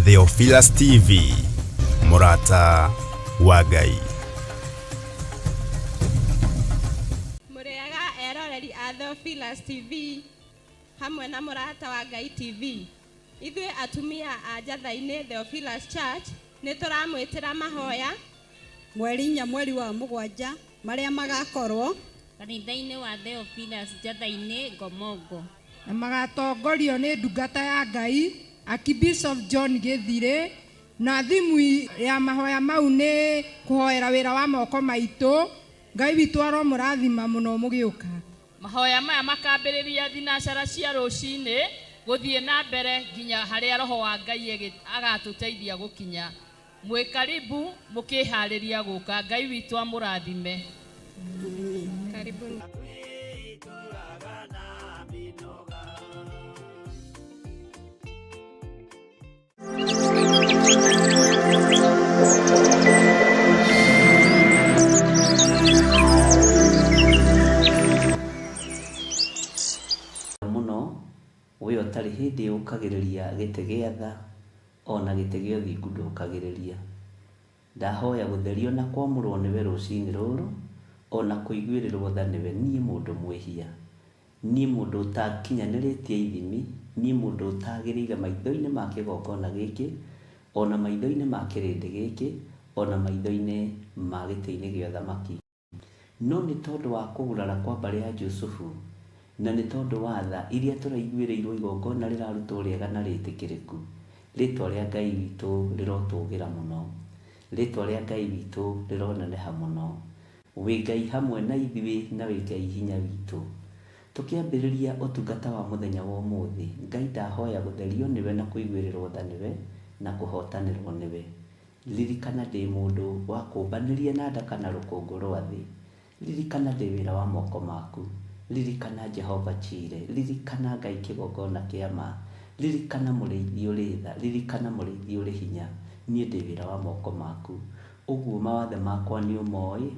Theophilus TV, Murata wa Ngai. Muriaga eroreri a Theophilus TV hamwe na Murata wa Ngai TV. Ithuĩ atumia a Njatha-inĩ Theophilus Church nĩ tũramwĩtĩra mahoya mweri 4 mweri wa 7 marĩa magakorwo kanitha-inĩ wa Theophilus Njatha-inĩ Ngomongo, na magatongorio nĩ ndungata ya Ngai Archbishop John Githire, na thimu ya mahoya mau nĩ kũhoera wĩra wa moko maitũ. Ngai witũ aromũrathima mũno mũgĩũka. Mahoya maya makambĩrĩria thinacara cia rũcinĩ gũthiĩ na mbere nginya harĩa roho wa Ngai agatũteithia gũkinya. Mwĩkaribu mũkĩharĩria gũka. Ngai witũ amũrathime. Karibuni. Muno uyo tari hindi ukagiriria gite gia tha ona gite gĩa ũthingu ndũkagĩrĩria. Ndahoya gũtherio na kwamũrwo nĩwe rũcinĩ rũrũ ona kũiguĩrĩrwo tha nĩwe niĩ mũndũ mwĩhia, niĩ mũndũ ũtakinyanĩrĩtie ithimi, niĩ mũndũ ũtagĩrĩire maitho-inĩ ma kĩgongona gĩkĩ, ona maitho-inĩ ma kĩrĩndĩ gĩkĩ, ona maitho-inĩ ma gĩtĩ-inĩ gĩa ũthamaki. No nĩ tondũ wa kũgurara kwa mbarĩ ya Jusufu, na nĩ tondũ wa tha iria tũraiguĩrĩirwo igongona rĩrarutwo rĩega na rĩtĩkĩrĩku, rĩtwa rĩa Ngai witũ rĩrotũgĩra mũno, rĩtwa rĩa Ngai witũ rĩroneneha mũno. Wĩ Ngai hamwe na ithuĩ na wĩ Ngai hinya witũ. Tũkĩambĩrĩria ũtungata wa mũthenya wa ũmũthĩ, Ngai ndahoya gũtherio nĩwe na kũiguĩrĩrwo tha nĩwe na kũhotanĩrwo nĩwe. Ririkana ndĩ mũndũ wa kũmbanĩria na ndaka na rũkũngũ rwa thĩ. Ririkana ndĩ wĩra wa moko maku. Ririkana Jehova Chire. Ririkana Ngai kĩgongona kĩa ma. Ririkana mũrĩithi ũrĩ tha. Ririkana mũrĩithi ũrĩ hinya. Niĩ ndĩ wĩra wa moko maku. Ũguo mawathe makwa nĩ ũmoĩ,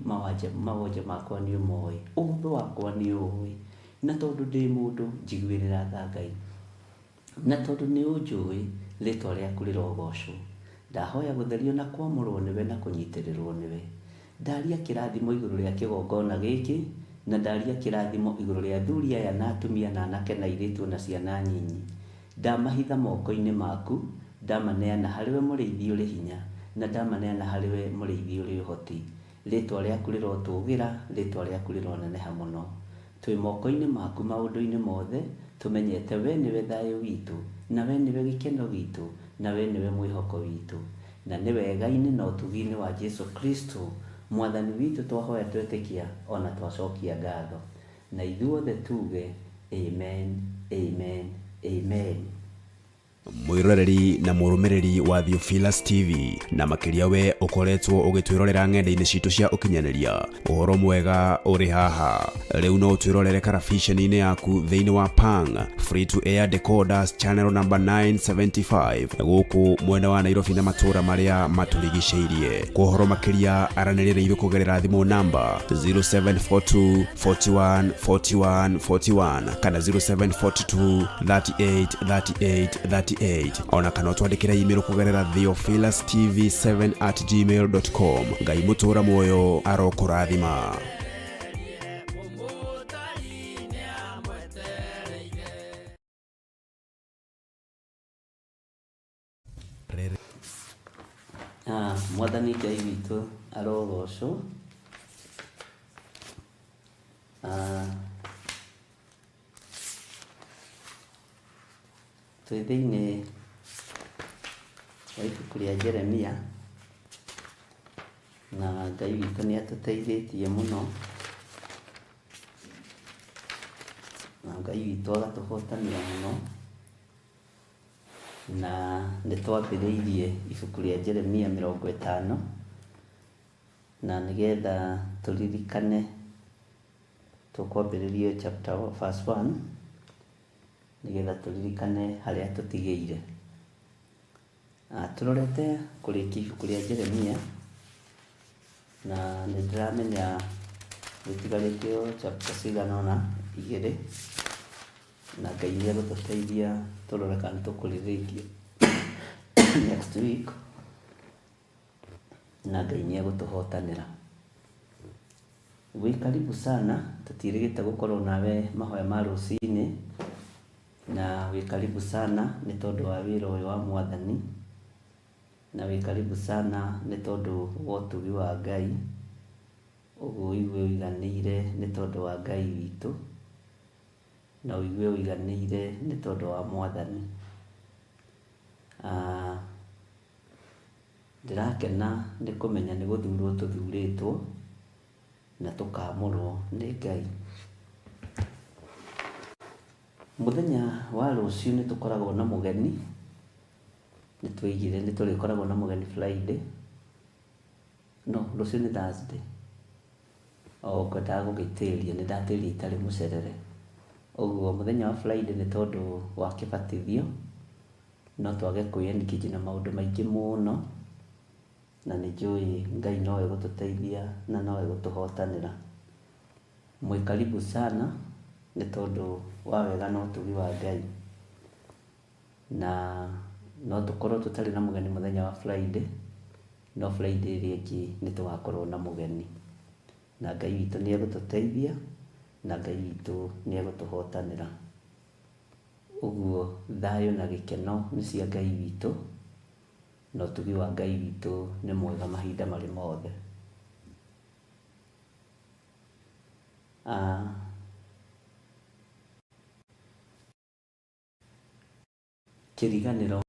mawonje makwa nĩ ũmoĩ, ũhũthũ wakwa nĩ ũĩ. Na tondũ ndĩ mũndũ njiguĩrĩra tha Ngai, na tondũ nĩ ũnjũĩ rĩtwa rĩaku rĩrogocwo. Ndahoya gũtherio na kwamũrwo nĩwe na kũnyitĩrĩrwo nĩwe. Ndaria kĩrathimo igũrũ rĩa kĩgongona gĩkĩ, na ndaria kĩrathimo igũrũ rĩa athuri aya na atumia na anake na airĩtu na ciana nyinyi. Ndamahitha moko-inĩ maku, ndamaneana harĩwe mũrĩithi ũrĩ hinya, na ndamaneana harĩwe mũrĩithi ũrĩ ũhoti. Rĩtwa rĩaku rĩrotũgĩra, rĩtwa rĩaku rĩroneneha mũno. Twĩ moko-inĩ maku maũndũ-inĩ mothe, tũmenyete we nĩwe thayũ witũ, na we nĩwe gĩkeno gitũ, na we nĩwe mwĩhoko witũ, na nĩ wega-inĩ na ũtugi-inĩ wa Jesu Kristo mwathani witũ twahoya twetĩkia ona twacokia ngatho. Na ithuothe tuge amen, amen, amen. Mwiroreri na mũrũmĩrĩri wa Theophilus TV, na makĩria we ũkoretwo ũgĩtwĩrorera ng'enda-inĩ citũ cia ũkinyanĩria. Ũhoro mwega ũrĩ haha. Rĩu no ũtwĩrorere karabiceni-inĩ yaku thĩinĩ wa Pang free to air decoders channel number 975 gũkũ mwena wa Nairobi na matũra marĩa matũrigicĩirie. Kwa ũhoro makĩria aranĩrĩra ithuĩ kũgerera thimũ namba 0742 41 41 41 kana 0742 38 38 38 ona kana twandĩkĩre email kũgerera theophilustv7@gmail.com. Ngai mũtũra muoyo arokũrathima. Mwathani Ngai witũ arogocwo. Twĩ thĩinĩ wa ibuku rĩa Jeremia, na Ngai witũ nĩ atũteithĩtie mũno, na Ngai witũ agatũhotanĩra mũno, na nĩ twambĩrĩirie ibuku rĩa Jeremia 50 na nĩgetha tũririkane tukwambĩrĩria chapter verse 1 nĩgetha tũririkane harĩa tũtigĩire. Tũrorete kũrĩkia ibuku rĩa Jeremia na nĩndĩramenya gũtigarĩtio chapter cigana ũna 2 na Ngai nĩegũtũteithia tũrore kana nĩtũkũrĩrĩkia next week na Ngai nĩegũtũhotanĩra. Wĩ karibu sana, tũtiĩrĩgĩte gũkorwo nawe mahoya ma rũcinĩ, na wĩ karibu sana nĩ tondũ wa wĩra ũyũ wa Mwathani, na wĩ karibu sana nĩ tondũ wa ũtugi wa Ngai, ũguo ũigue ũiganĩire nĩ tondũ wa Ngai witũ, na ũigue ũiganĩire nĩ tondũ wa Mwathani. Ndĩrakena nĩ kũmenya nĩ gũthurwo tũthurĩtwo na tũkaamũrwo nĩ Ngai. Mũthenya wa rũciũ nĩ tũkoragwo na mũgeni, nĩ twĩigire nĩ tũrĩkoragwo na mũgeni Friday, no rũciũ nĩ Thursday. Ngwendaga gũgĩtĩria, nĩ ndatĩria itarĩ mũcerere. Ũguo mũthenya wa Friday nĩ tondũ wa kĩbatithio, no twage kwĩ-engage na maũndũ maingĩ mũno, na nĩ njũĩ Ngai no egũtũteithia na no egũtũhotanĩra. Mwĩ karibu sana nĩ tondũ wa wega na ũtugi wa Ngai, na no tũkorwo tũtarĩ na mũgeni mũthenya wa Friday, no Friday ĩrĩa ĩngĩ nĩ tũgakorwo na mũgeni, na Ngai witũ nĩ egũtũteithia na Ngai witũ nĩ egũtũhotanĩra. Ũguo thayũ na gĩkeno nĩ cia Ngai witũ, na ũtugi wa Ngai witũ nĩ mwega mahinda marĩ mothe. Kĩriganĩro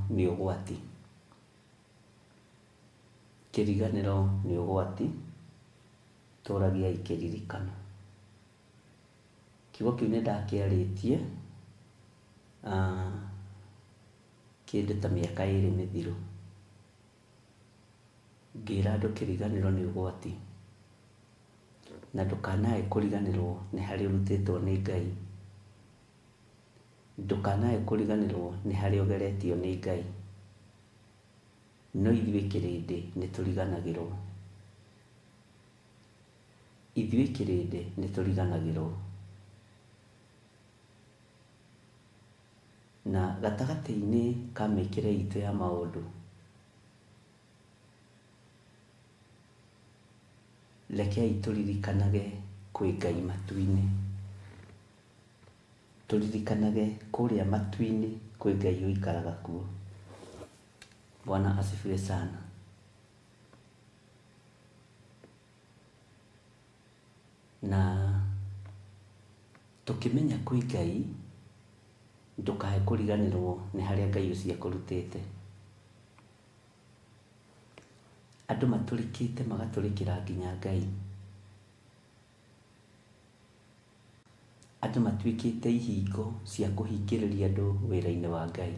nĩ ũgwati. Kĩriganĩro nĩ ũgwati, tũragiai kĩririkano. Kiugo kĩu nĩ ndakĩarĩtie kĩndũ ta mĩaka 2 mĩthiru, ngĩra andũ kĩriganĩro nĩ ũgwati, na ndũkanae kũriganĩrwo nĩ harĩa ũrutĩtwo nĩ Ngai. Ndũkanae kũriganĩrwo nĩ harĩa ũgeretio nĩ Ngai. No ithuĩ kĩrĩndĩ nĩ tũriganagĩrwo. Ithuĩ kĩrĩndĩ nĩ tũriganagĩrwo. Na gatagatĩ-inĩ ka mĩkĩre itũ ya maũndũ, rekei tũririkanage kwĩ Ngai matu-inĩ. Tũririkanage kũrĩa matu-inĩ kwĩ Ngai ũikaraga kuo. Bwana asifiwe sana. Na tũkĩmenya kwĩ Ngai, ndũkae kũriganĩrwo nĩ harĩa Ngai ũcio akũrutĩte. Andũ matũrĩkĩte magatũrĩkĩra nginya Ngai. Andũ matuĩkĩte ihingo cia kũhingĩrĩria andũ wĩra-inĩ wa Ngai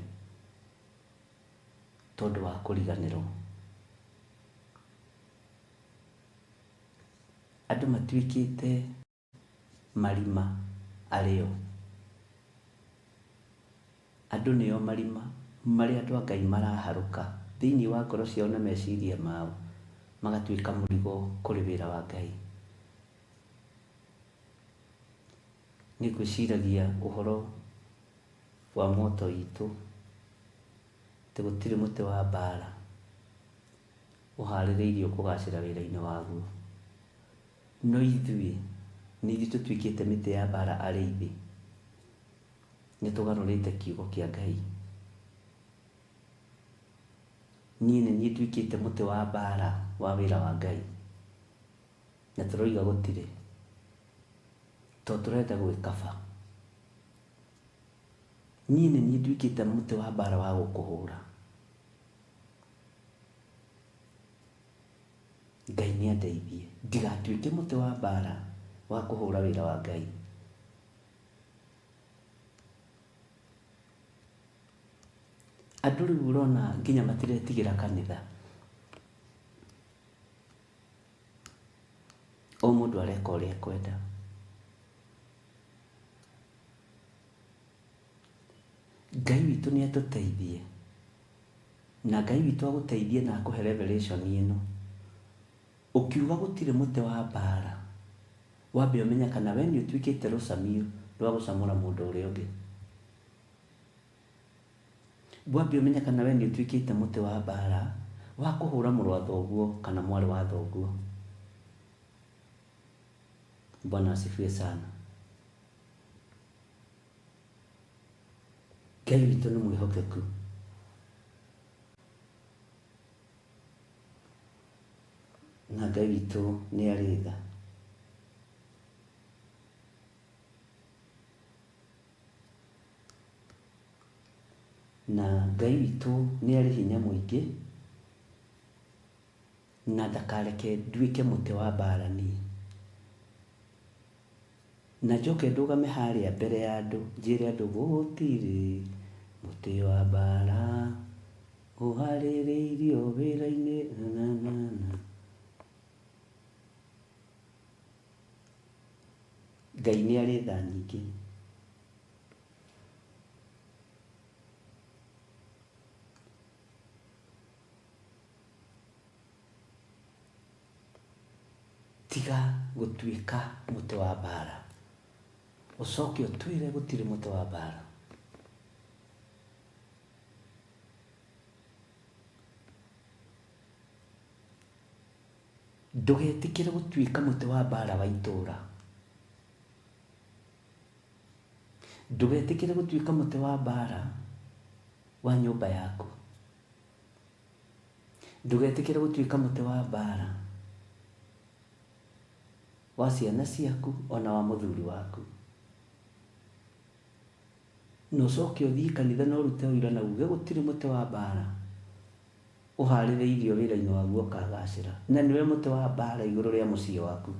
tondũ wa kũriganĩrwo. Andũ matuĩkĩte marima arĩo. Andũ nĩo marima marĩa andũ a Ngai maraharũka thĩinĩ wa ngoro ciao na meciria mao, magatuĩka mũrigo kũrĩ wĩra wa Ngai. Nĩ ngwĩciragia ũhoro wa moto witũ, atĩ gũtirĩ mũtĩ wa mbara ũharĩrĩirio kũgacĩra wĩra-inĩ waguo. No ithuĩ tũtuĩkĩte mĩtĩ ya mbara arĩithi. Nĩ tũgarũrĩte kiugo kĩa Ngai. Niĩ nĩ niĩ nduĩkĩte mũtĩ wa mbara wa wĩra wa Ngai, na tũroiga gũtirĩ, tondũ tũrenda gwĩkaba. Niĩ nĩ niĩ nduĩkĩte mũtĩ wa mbara wa gũkũhũra. Ngai nĩ andeithie ndigatuĩke mũtĩ wa mbara wa kũhũra wĩra wa Ngai. Andũ rĩu ũrona nginya matiretigĩra kanitha. O mũndũ areka ũrĩa ekwenda. Ngai witũ nĩ atũteithie, na Ngai witũ agũteithie na akũhe revelation ĩno. Ũkiuga gũtirĩ mũtĩ wa mbara, wambe ũmenya kana we nĩ ũtuĩkĩte rũcamio rwa gũcamũra mũndũ ũrĩa ũngĩ. Wambe ũmenya kana we nĩ ũtuĩkĩte mũtĩ wa mbara wa kũhũra mũrũ wa thoguo kana mwarĩ wa thoguo. Bwana asifiwe sana. Ngai witũ nĩ mwĩhokeku. Na Ngai witũ nĩ arĩ tha. Na Ngai witũ nĩ arĩ hinya mũingĩ, na ndakareke nduĩke mũtĩ wa mbara niĩ. Na njoke ndũgame harĩa mbere ya andũ njĩre andũ gũtirĩ mũtĩ wa mbara ũharĩrĩirio wĩra-inĩ Ngai nĩ arĩ tha nyingĩ. Tiga gũtuĩka mũtĩ wa mbara, ũcoke ũtwĩre gũtirĩ mũtĩ wa mbara. Ndũgetĩkĩre gũtuĩka mũtĩ wa mbara wa itũũra. Ndũgetĩkĩre gũtuĩka mũtĩ wa mbara wa nyũmba yaku. Ndũgetĩkĩre gũtuĩka mũtĩ wa mbara wa ciana ciaku ona wa mũthuri waku. Na ũcoke ũthiĩ kanitha na ũrute ũira na uge gũtirĩ mũtĩ wa mbara ũharĩrĩirio wĩra-inĩ waguo ũkagacĩra. Na nĩwe mũtĩ wa mbara igũrũ rĩa mũciĩ waku.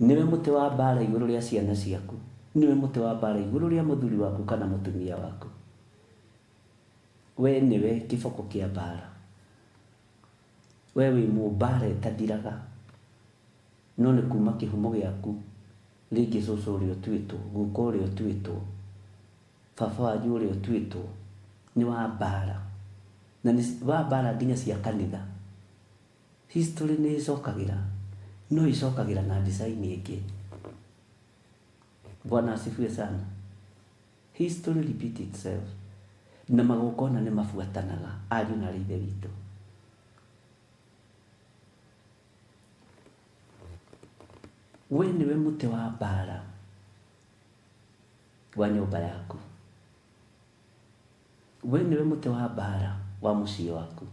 Nĩwe mũtĩ wa mbara igũrũ rĩa ciana ciaku. Nĩwe mũtĩ wa mbara igũrũ rĩa mũthuri waku kana mũtumia waku. We nĩwe kĩboko kĩa mbara. We wĩ mũmbara ĩtathiraga, no nĩ kuma kĩhumo gĩaku. Rĩngĩ cũcũ ũrĩa ũtuĩtwo, guka ũrĩa ũtuĩtwo, baba wanyu ũrĩa ũtuĩtwo nĩ wa mbara, na nĩ wa mbara nginya cia kanitha. History nĩ ĩcokagĩra, no ĩcokagĩra na design ĩngĩ. Bwana asifiwe sana. History repeat itself. Na magongona nĩ mabuatanaga, ariũ na ithe witũ. We nĩwe mũtĩ wa mbara wa nyũmba yaku. We nĩwe mũtĩ wa mbara wa mũciĩ waku.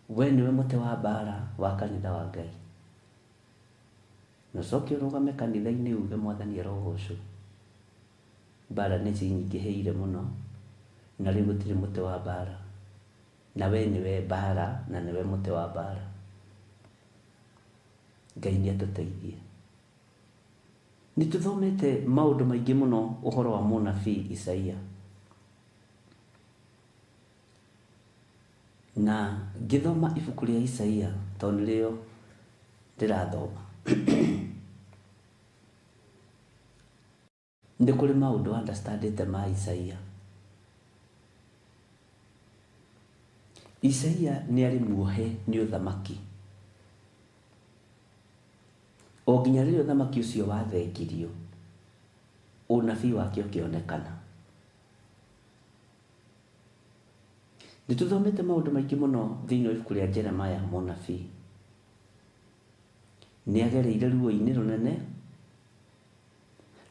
We nĩwe mũtĩ wa mbara wa kanitha wa Ngai. Na ũcoke ũrũgame kanitha-inĩ uge Mwathani arogocwo. Mbara nĩ cinyingĩhĩire mũno, na rĩu gũtirĩ mũtĩ wa mbara. Na we nĩwe mbara na nĩwe mũtĩ wa mbara. Ngai nĩ atũteithie. Nĩ tũthomete maũndũ maingĩ mũno ũhoro wa mũnabii Isaia. Na ngĩthoma ibuku rĩa Isaia tondũ nĩrĩo ndĩrathoma. Nĩ kũrĩ maũndũ understandĩte ma Isaia. Isaia nĩ arĩ muohe nĩ ũthamaki. O nginya rĩrĩa ũthamaki ũcio wathengirio, ũnabii wake ũkĩonekana. Nĩ tũthomete maũndũ maingĩ mũno thĩinĩ wa ibuku rĩa Jeremiah mũnabii. Nĩ agereire ruo-inĩ rũnene,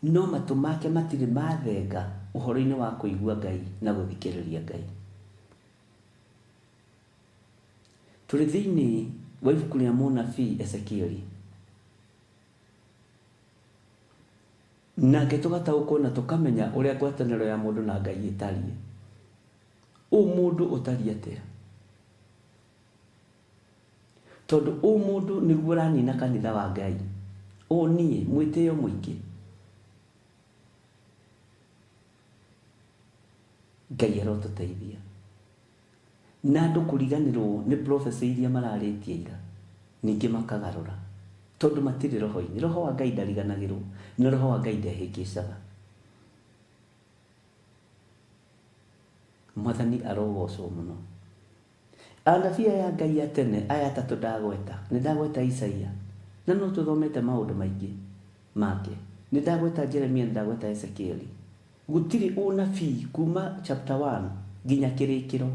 no matũ make matirĩ mathenga ũhoro-inĩ wa kũigua Ngai na gũthikĩrĩria Ngai. Tũrĩ thĩinĩ wa ibuku rĩa mũnabii Ezekieli. Nake tũgataũkwo na tũkamenya ũrĩa ngwatanĩro ya mũndũ na Ngai ĩtariĩ. Mũndũ ũtariĩ atĩa? Tondũ mũndũ nĩguo ũranina kanitha wa Ngai. Niĩ mwĩtĩo mũingĩ. Ngai arotũteithia. Na andũ kũriganĩrwo nĩ prophecy iria mararĩtie ira, ningĩ makagarũra. Tondũ matirĩ roho-inĩ. Roho wa Ngai ndariganagĩrwo, na roho wa Ngai ndehĩngĩcaga. Mwathani arogocwo muno. Anabii aya Ngai atene aya atatu ndagweta, nĩ ndagweta Isaia, na no tũthomete maũndũ maingĩ make. Nĩ ndagweta Jeremia, nĩ ndagweta Ezekieli. Gũtirĩ ũnabii kuma chapter 1 nginya kĩrĩkĩro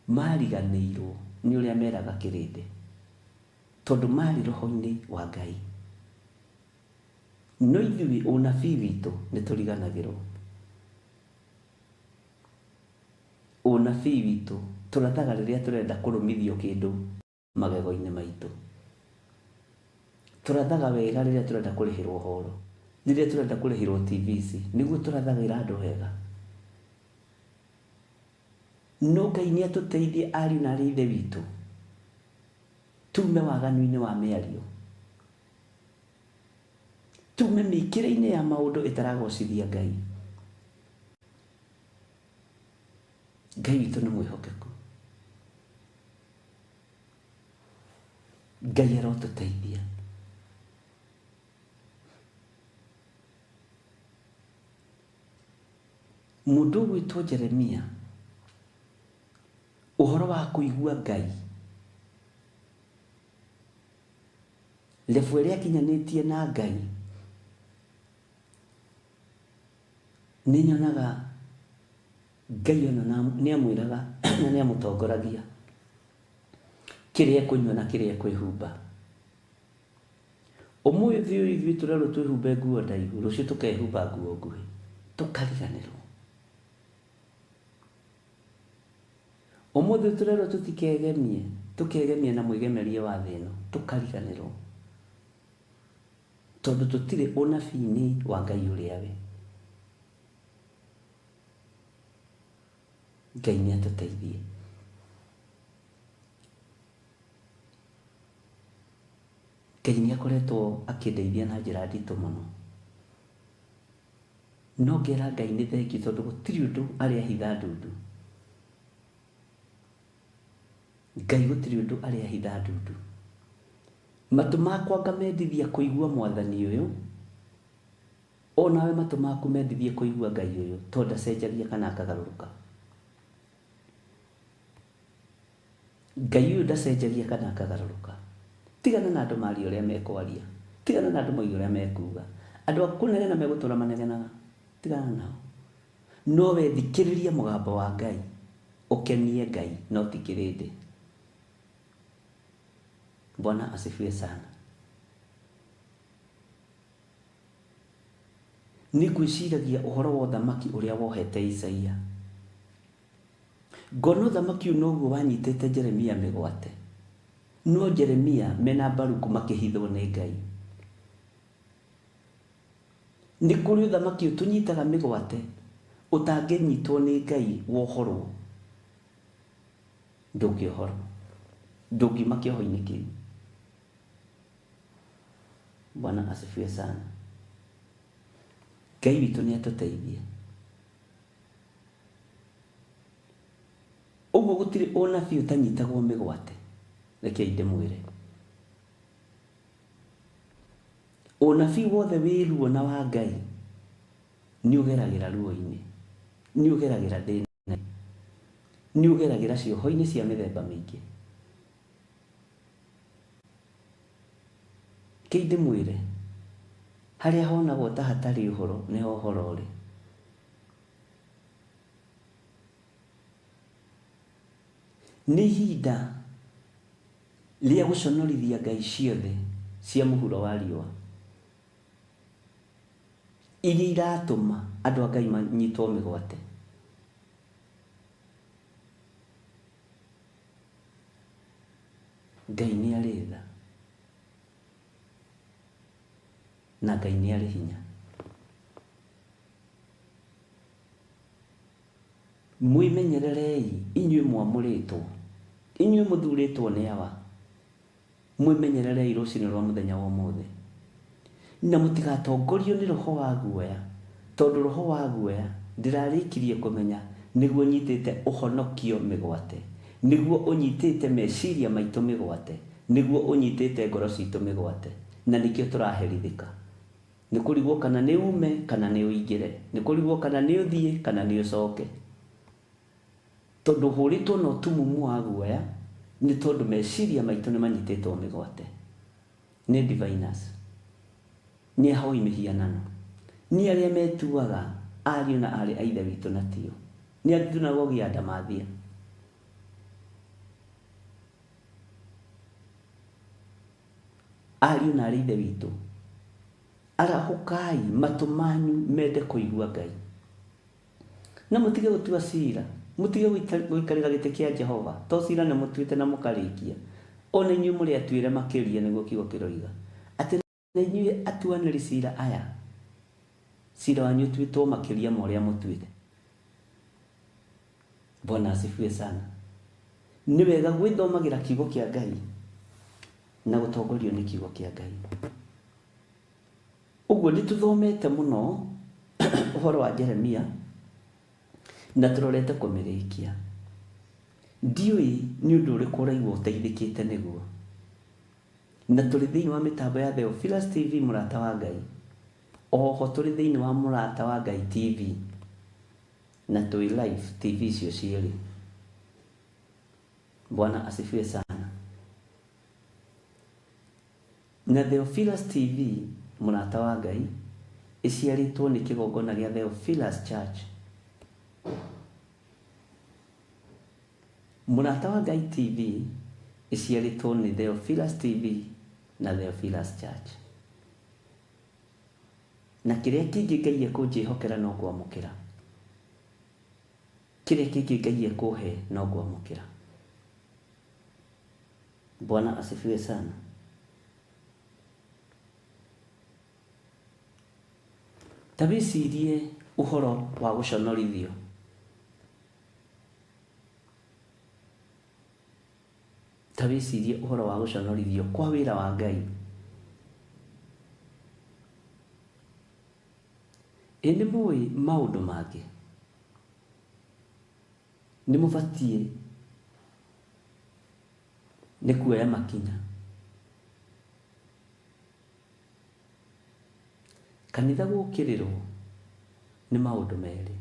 mariganĩirwo nĩ ũrĩa meraga kĩrĩndĩ, tondũ marĩ roho-inĩ wa Ngai. No ithuĩ ũnabii witũ nĩ tũriganagĩrwo. Ũnabii witũ tũrathaga rĩrĩa tũrenda kũrũmithio kĩndũ magego-inĩ maitũ. Tũrathaga wega rĩrĩa tũrenda kũrĩhĩrwo horo, rĩrĩa tũrenda kũrĩhĩrwo TVC, nĩguo tũrathagĩra andũ wega. No Ngai nĩ atũteithie ariũ na arĩ ithe witũ tume waganu-inĩ wa mĩario, tume mĩkĩre-inĩ ya maũndũ ĩtaragocithia Ngai. Ngai witũ nĩ mwĩhokeku. Ngai arotũteithia. Mũndũ ũgwĩtwo Jeremia, ũhoro wa kũigua Ngai, level ĩrĩa akinyanĩtie na Ngai, nĩ nyonaga Ngai ona nĩ amwĩraga na nĩ amũtongoragia kĩrĩa ekũnyua na kĩrĩa ekwĩhumba. Ũmũthĩ ũyũ ithuĩ tũrerwo twĩhumbe nguo ndaihu, rũciũ tũkehumba nguo nguhĩ, tũkariganĩrwo. Ũmũthĩ tũrerwo tũkegemie na mwĩgemerie wa thĩ ĩno, tũkariganĩrwo, tondũ tũtirĩ ũnabii-inĩ wa Ngai ũrĩa we. Ngai nĩ atũteithie. Ngai nĩ akoretwo akĩndeithia na njĩra nditũ mũno. No ngera Ngai nĩ thengiũ, tondũ gũtirĩ ũndũ arĩ ahitha ndundu. Ngai gũtirĩ ũndũ arĩ ahitha ndundu. Matũ makwa ngamendithia kũigua Mwathani ũyũ, o nawe matũ maku mendithie kũigua Ngai ũyũ, tondũ ndacenjagia kana akagarũrũka. Ngai ũyũ ndacenjagia kana akagarũrũka. Tigana na andũ maaria ũrĩa mekwaria, tigana na andũ moiga ũrĩa mekuga. Andũ a kũnegena megũtũra manegenaga, tigana nao. No we thikĩrĩria mũgambo wa Ngai, ũkenie Ngai, no ti kĩrĩndĩ. Bwana asifiwe sana. Nĩ ngwĩciragia ũhoro wa ũthamaki ũrĩa wohete Isaia. Ngona ũthamaki ũyũ noguo wanyitĩte Jeremia mĩgwate. No Jeremia mena Baruku makĩhithwo nĩ Ngai. Nĩ kũrĩ ũthamaki ũyũ tũnyitaga mĩgwate, ũtangĩnyitwo nĩ Ngai wohorwo, ndũngĩohorwo, ndũngiuma kĩoho-inĩ kĩu. Bwana asifiwe sana. Ngai witũ nĩ atũteithie. Ũguo gũtirĩ ũnabii ũtanyitagwo mĩgwate. Rekei ndĩmwĩre, ũnabii wothe wĩ ruo na wa Ngai nĩ ũgeragĩra ruo-inĩ, nĩ ũgeragĩra thĩna, nĩ ũgeragĩra cioho-inĩ cia mĩthemba mĩingĩ. Kei ndĩmwĩre, harĩa honagwo ta hatarĩ ũhoro nĩho ũhoro ũrĩ. Nĩ ihinda rĩa gũconorithia ngai ciothe cia mũhuro wa riũa, iria iratũma andũ a Ngai manyitwo mĩgwate. Ngai nĩ arĩ tha na Ngai nĩ arĩ hinya. Mwĩmenyererei inyuĩ mwamũrĩtwo, inyuĩ mũthurĩtwo nĩ awa. Mwĩmenyererei rũcinĩ rwa mũthenya wa ũmũthĩ, na mũtigatongorio nĩ roho wa guoya, tondũ roho wa guoya ndĩrarĩkirie kũmenya nĩguo nyitĩte ũhonokio mĩgwate, nĩguo ũnyitĩte meciria maitũ mĩgwate, nĩguo ũnyitĩte ngoro citũ mĩgwate, na nĩkĩo tũraherithĩka. Nĩ kũrigwo kana nĩ ume kana nĩ ũingĩre, nĩ kũrigwo kana nĩ ũthiĩ kana nĩ ũcoke. tondu huritwo no tumumu wa guoya ni tondu meciria maitu ni manyitetwo migwate ni diviners ni ahoi mihianano ni aria metuaga ariu na ari aithe witu na tio ni atuna gogia ndamathia ariu na ari aithe witu arahukai matu manyu mende kuigua Ngai na mutige gutua cira mutige guikarira gite kia Jehova to cira na mutuite na mukarikia ona inyu muri atuire makiria niguo kigo kiroiga ati na inyu atuaniri cira aya cira wanyu tuitwo makiria moria mutuite. Bwana asifiwe sana. Ni wega gwithomagira kigo kia Ngai na gutongorio ni kigo kia Ngai. Uguo nituthomete muno uhoro wa Jeremia na turorete kumirikia. Ndiui ni undu uriku uraigua uteithikite niguo. Na turi thiini wa mitambo ya Theophilus TV murata wa Ngai. Oho turi thiini wa murata wa Ngai TV. Na tui live TV cio cieri. Bwana asifiwe sana. Na Theophilus TV murata wa Ngai iciaritwo ni kigongona gia Theophilus Church. Murata wa Ngai TV iciaritwo ni Theophilus TV na Theophilus Church. Na kiria kingi Ngai ekunjihokera no kwamukira. Kiria kingi Ngai ekuhe no kwamukira. Bwana asifiwe sana. Tabicirie uhoro wa guconorithio. Tabicirie uhoro wa guconorithio kwa wira wa Ngai. Ene mui maundu mangi. Ni mubatie ni kuoya makinya. Kanitha gukirirwo ni maundu meri.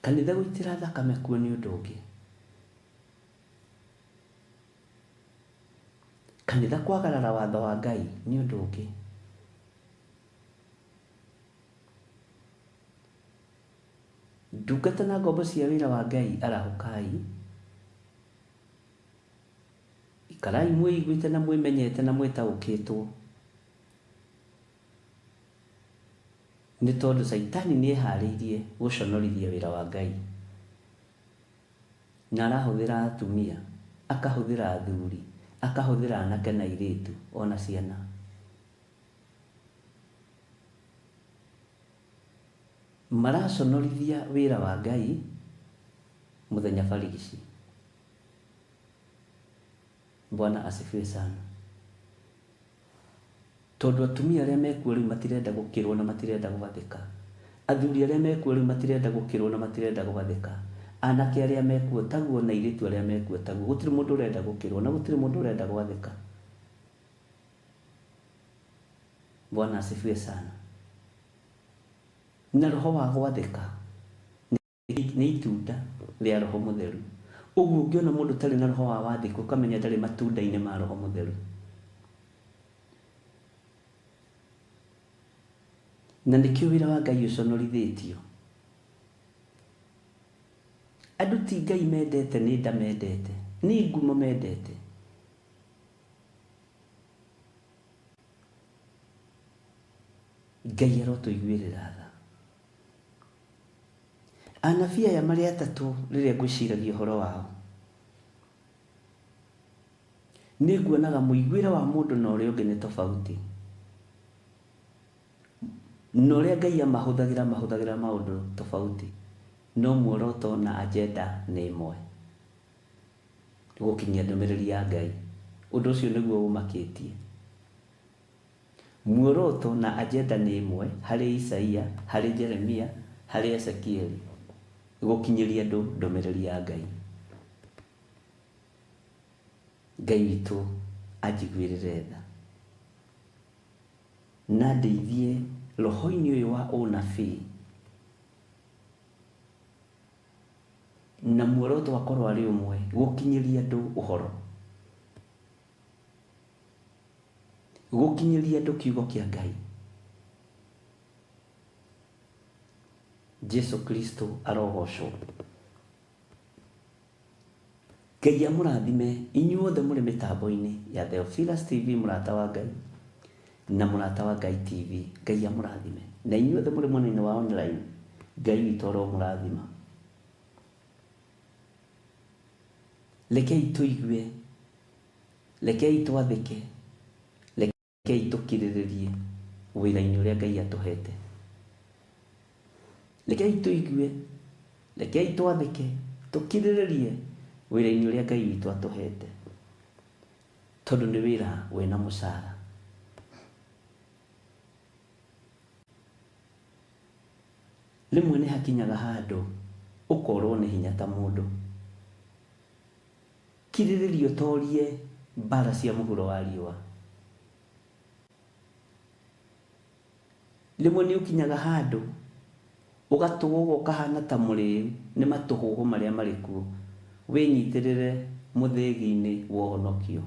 Kanitha guitira thakame kuo ni undu ungi. Kanitha kwagarara watho wa Ngai ni undu ungi. Ndungata na ngombo cia wira wa Ngai arahukai. Ikarai mwiguite na mwimenyete na mwitaukitwo. Ni tondu Saitani ni ehariirie guconorithia wira wa Ngai. Na arahuthira atumia, akahuthira athuri, akahuthira anake na airitu ona ciana. Maraconorithia wira wa Ngai muthenya barigici. Bwana asifiwe sana. Tondu atumia aria mekuo riu matirenda gukirwo na matirenda gubathika. Athuri aria mekuo riu matirenda gukirwo na matirenda gubathika. Anake aria mekuo taguo na airitu aria mekuo taguo. Gutiri mundu urenda gukirwo na gutiri mundu urenda gubathika. Bwana asifiwe sana. Na roho wa gwathika ni itunda ria Roho Mutheru. Uguo ungiona mundu tari na roho wa wathiko ukamenya ndari matunda-ini ma Roho Mutheru. Na nikio wira wa Ngai uconorithitio. Andu ti Ngai mendete ni nda mendete, ni ngumo mendete. Ngai arotuiguirira tha. Anabii aya mari atatu riria ngwiciragia uhoro wao ni nguonaga muiguire wa mundu na uria ungi ni tofauti. No ria Ngai mahuthagira maundu tofauti. No muoroto na agenda ni imwe. Gukinyia ndumiriri ya Ngai. Undu ucio niguo umakitie. Muoroto na agenda ni imwe hari Isaia, hari Jeremia, hari Ezekieli. Gukinyiria andu ndumiriri ya Ngai. Ngai witu ajiguirire tha. Na ndeithie roho-ini uyu wa unabii na muoroto wakorwo arĩ ũmwe, gũkinyĩria andũ ũhoro, gũkinyĩria andũ kiugo kĩa Ngai. Jesu Kristo arogocwo. Ngai amũrathime inyuothe mũrĩ mĩtambo-inĩ ya Theophilus TV, mũrata wa Ngai, na mũrata wa Ngai TV. Ngai amũrathime. Na inyuothe mũrĩ mwena-inĩ wa online, Ngai witũ aromũrathima. Rekei tũigue, rekei twathĩke, rekei tũkirĩrĩrie wĩra-inĩ ũrĩa Ngai atũhete. Rekei tũigue, rekei twathĩke, tũkirĩrĩrie wĩra-inĩ ũrĩa Ngai witũ atũhete, tondũ nĩ wĩra wĩna mũcara. Rĩmwe nĩ hakinyaga handũ ũkorwo nĩ hinya ta mũndũ. Kirĩrĩrio torie mbara cia mũhuro wa riũa. Rĩmwe nĩ ũkinyaga handũ ũgatũgũga ũkahana ta mũrĩu nĩ matũhũhũ marĩa marĩ kuo, wĩnyitĩrĩre mũthĩgi-inĩ wa ũhonokio.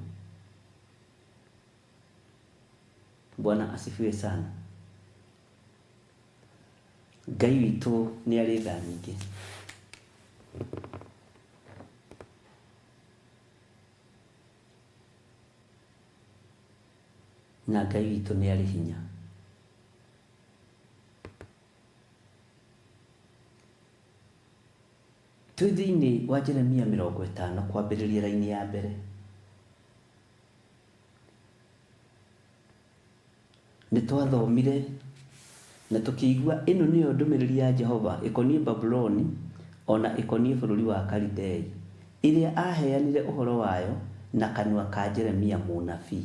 Bwana asifiwe sana. Ngai witũ nĩ arĩ tha nyingĩ. Na Ngai witũ nĩ arĩ hinya. Twĩ thĩinĩ wa Jeremia 50 kwambĩrĩria raini ya mbere. Nĩ twathomire na tũkĩigua ĩno nĩyo ndũmĩrĩri ya Jehova ĩkoniĩ Babuloni ona ĩkoniĩ bũrũri wa Kalidei, ĩrĩa aheanire ũhoro wayo na kanua ka Jeremia mũnabii.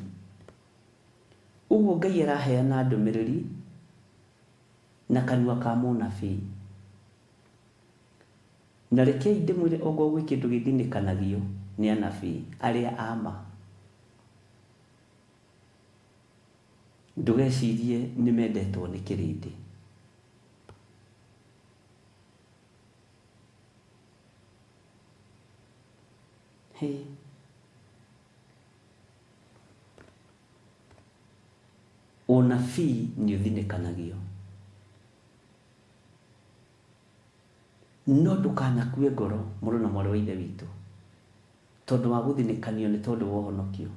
Ũguo Ngai araheana ndũmĩrĩri na kanua ka mũnabii. Na rekei ndĩmwĩre ogo gwĩ kĩndũ gĩthinĩkanagio nĩ anabii arĩa ama. Ndũgecirie nĩ mendetwo nĩ kĩrĩndĩ. Ũnabii nĩ ũthinĩkanagio. No ndũkanakue ngoro mũrũ na mwarĩ wa ithe witũ, tondũ wa gũthinĩkanio nĩ tondũ wa ũhonokio.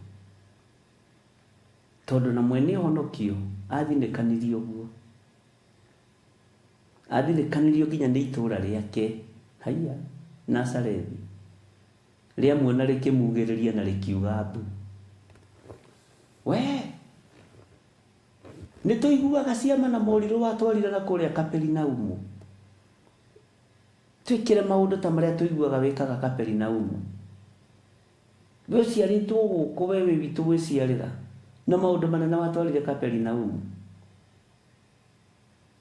Tondũ na mwene ũhonokio athinĩkanirio ũguo, athinĩkanirio nginya nĩ itũũra rĩake, haiya Nazarethi, rĩamuona rĩkĩmugĩrĩria na rĩkiuga mbu. We nĩ tũiguaga ciama na morirũ watwarire na kũrĩa Kaperinaumu. Twĩkĩre maũndũ ta marĩa tũiguaga wĩkaga Kaperinaumu. We ũciarĩtwo gũkũ, we wĩ witũ gwĩciarĩra, na maũndũ manene watwarire Kaperinaumu.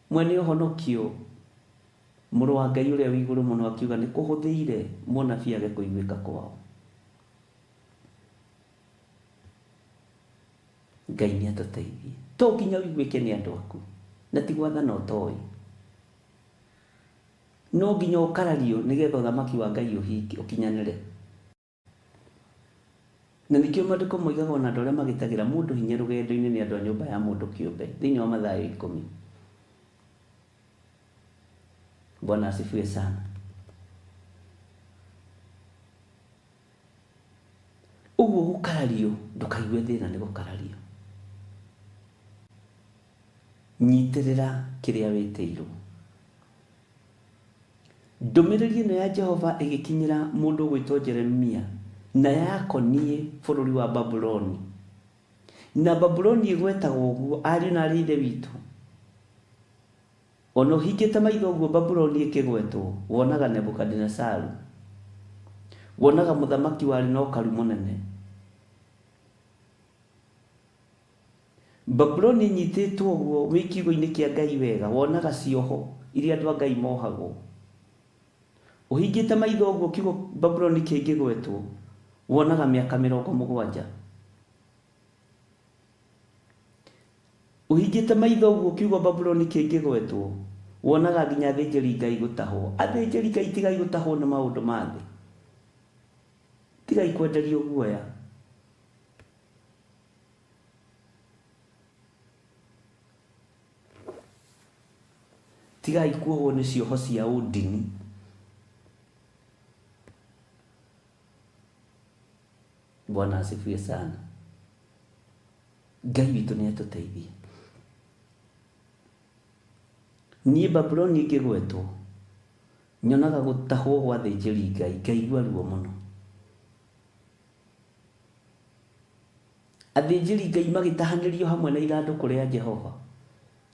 Mwene ũhonokio mũrũ wa Ngai ũrĩa wĩ igũrũ mũno akiuga nĩ kũhũthĩire mũnabii age kũiguĩka kwao. Ngai nĩ atũteithie. To nginya wĩiguĩke nĩ andũ aku, na ti gwathana ũtoĩ. No nginya ũkarario nĩgetha ũthamaki wa Ngai ũkinyanĩre. Na nĩkĩo maandĩko moigaga ona andũ arĩa magĩtagĩra mũndũ hinya rũgendo-inĩ nĩ andũ a nyũmba ya mũndũ kĩũmbe, thĩinĩ wa Mathayo 10. Bwana asifiwe sana. Ũguo gũkarario, ndũkaigue thĩna nĩ gũkarario. Nyitĩrĩra kĩrĩa wĩtĩirwo. Ndũmĩrĩri ĩno ya Jehova ĩgĩkinyĩra mũndũ ũgwĩtwo Jeremia, na yakoniĩ bũrũri wa Babuloni. Na Babuloni ĩgwetagwo ũguo, ariũ na aarĩ a ithe witũ. Ona ũhingĩte maitho ũguo Babuloni ĩkĩgwetwo, wonaga Nebukadinezaru, wonaga mũthamaki warĩ na ũkaru mũnene. Babuloni ĩnyitĩtwo ũguo wĩ kiugo-inĩ kĩa Ngai wega, wonaga cioho iria andũ a Ngai mohagwo. Ũhingĩte maitho ũguo kiugo Babuloni kĩngĩgwetwo, wonaga mĩaka 70. Ũhingĩte maitho ũguo kiugo Babuloni kĩngĩgwetwo, wonaga nginya athĩnjĩri Ngai gũtahwo. Athĩnjĩri Ngai tigai gũtahwo nĩ maũndũ ma thĩ, tigai kwenderio guoya. Tigai kuohwo nĩ cioho cia ũndini. Bwana asifiwe sana. Ngai witũ nĩ atũteithie. Niĩ Babuloni ngĩgwetwo nyonaga gũtahwo gwa athĩnjĩri Ngai, ngaigua ruo mũno. Athĩnjĩri Ngai magĩtahanĩrio hamwe na ithandũkũ rĩa Jehova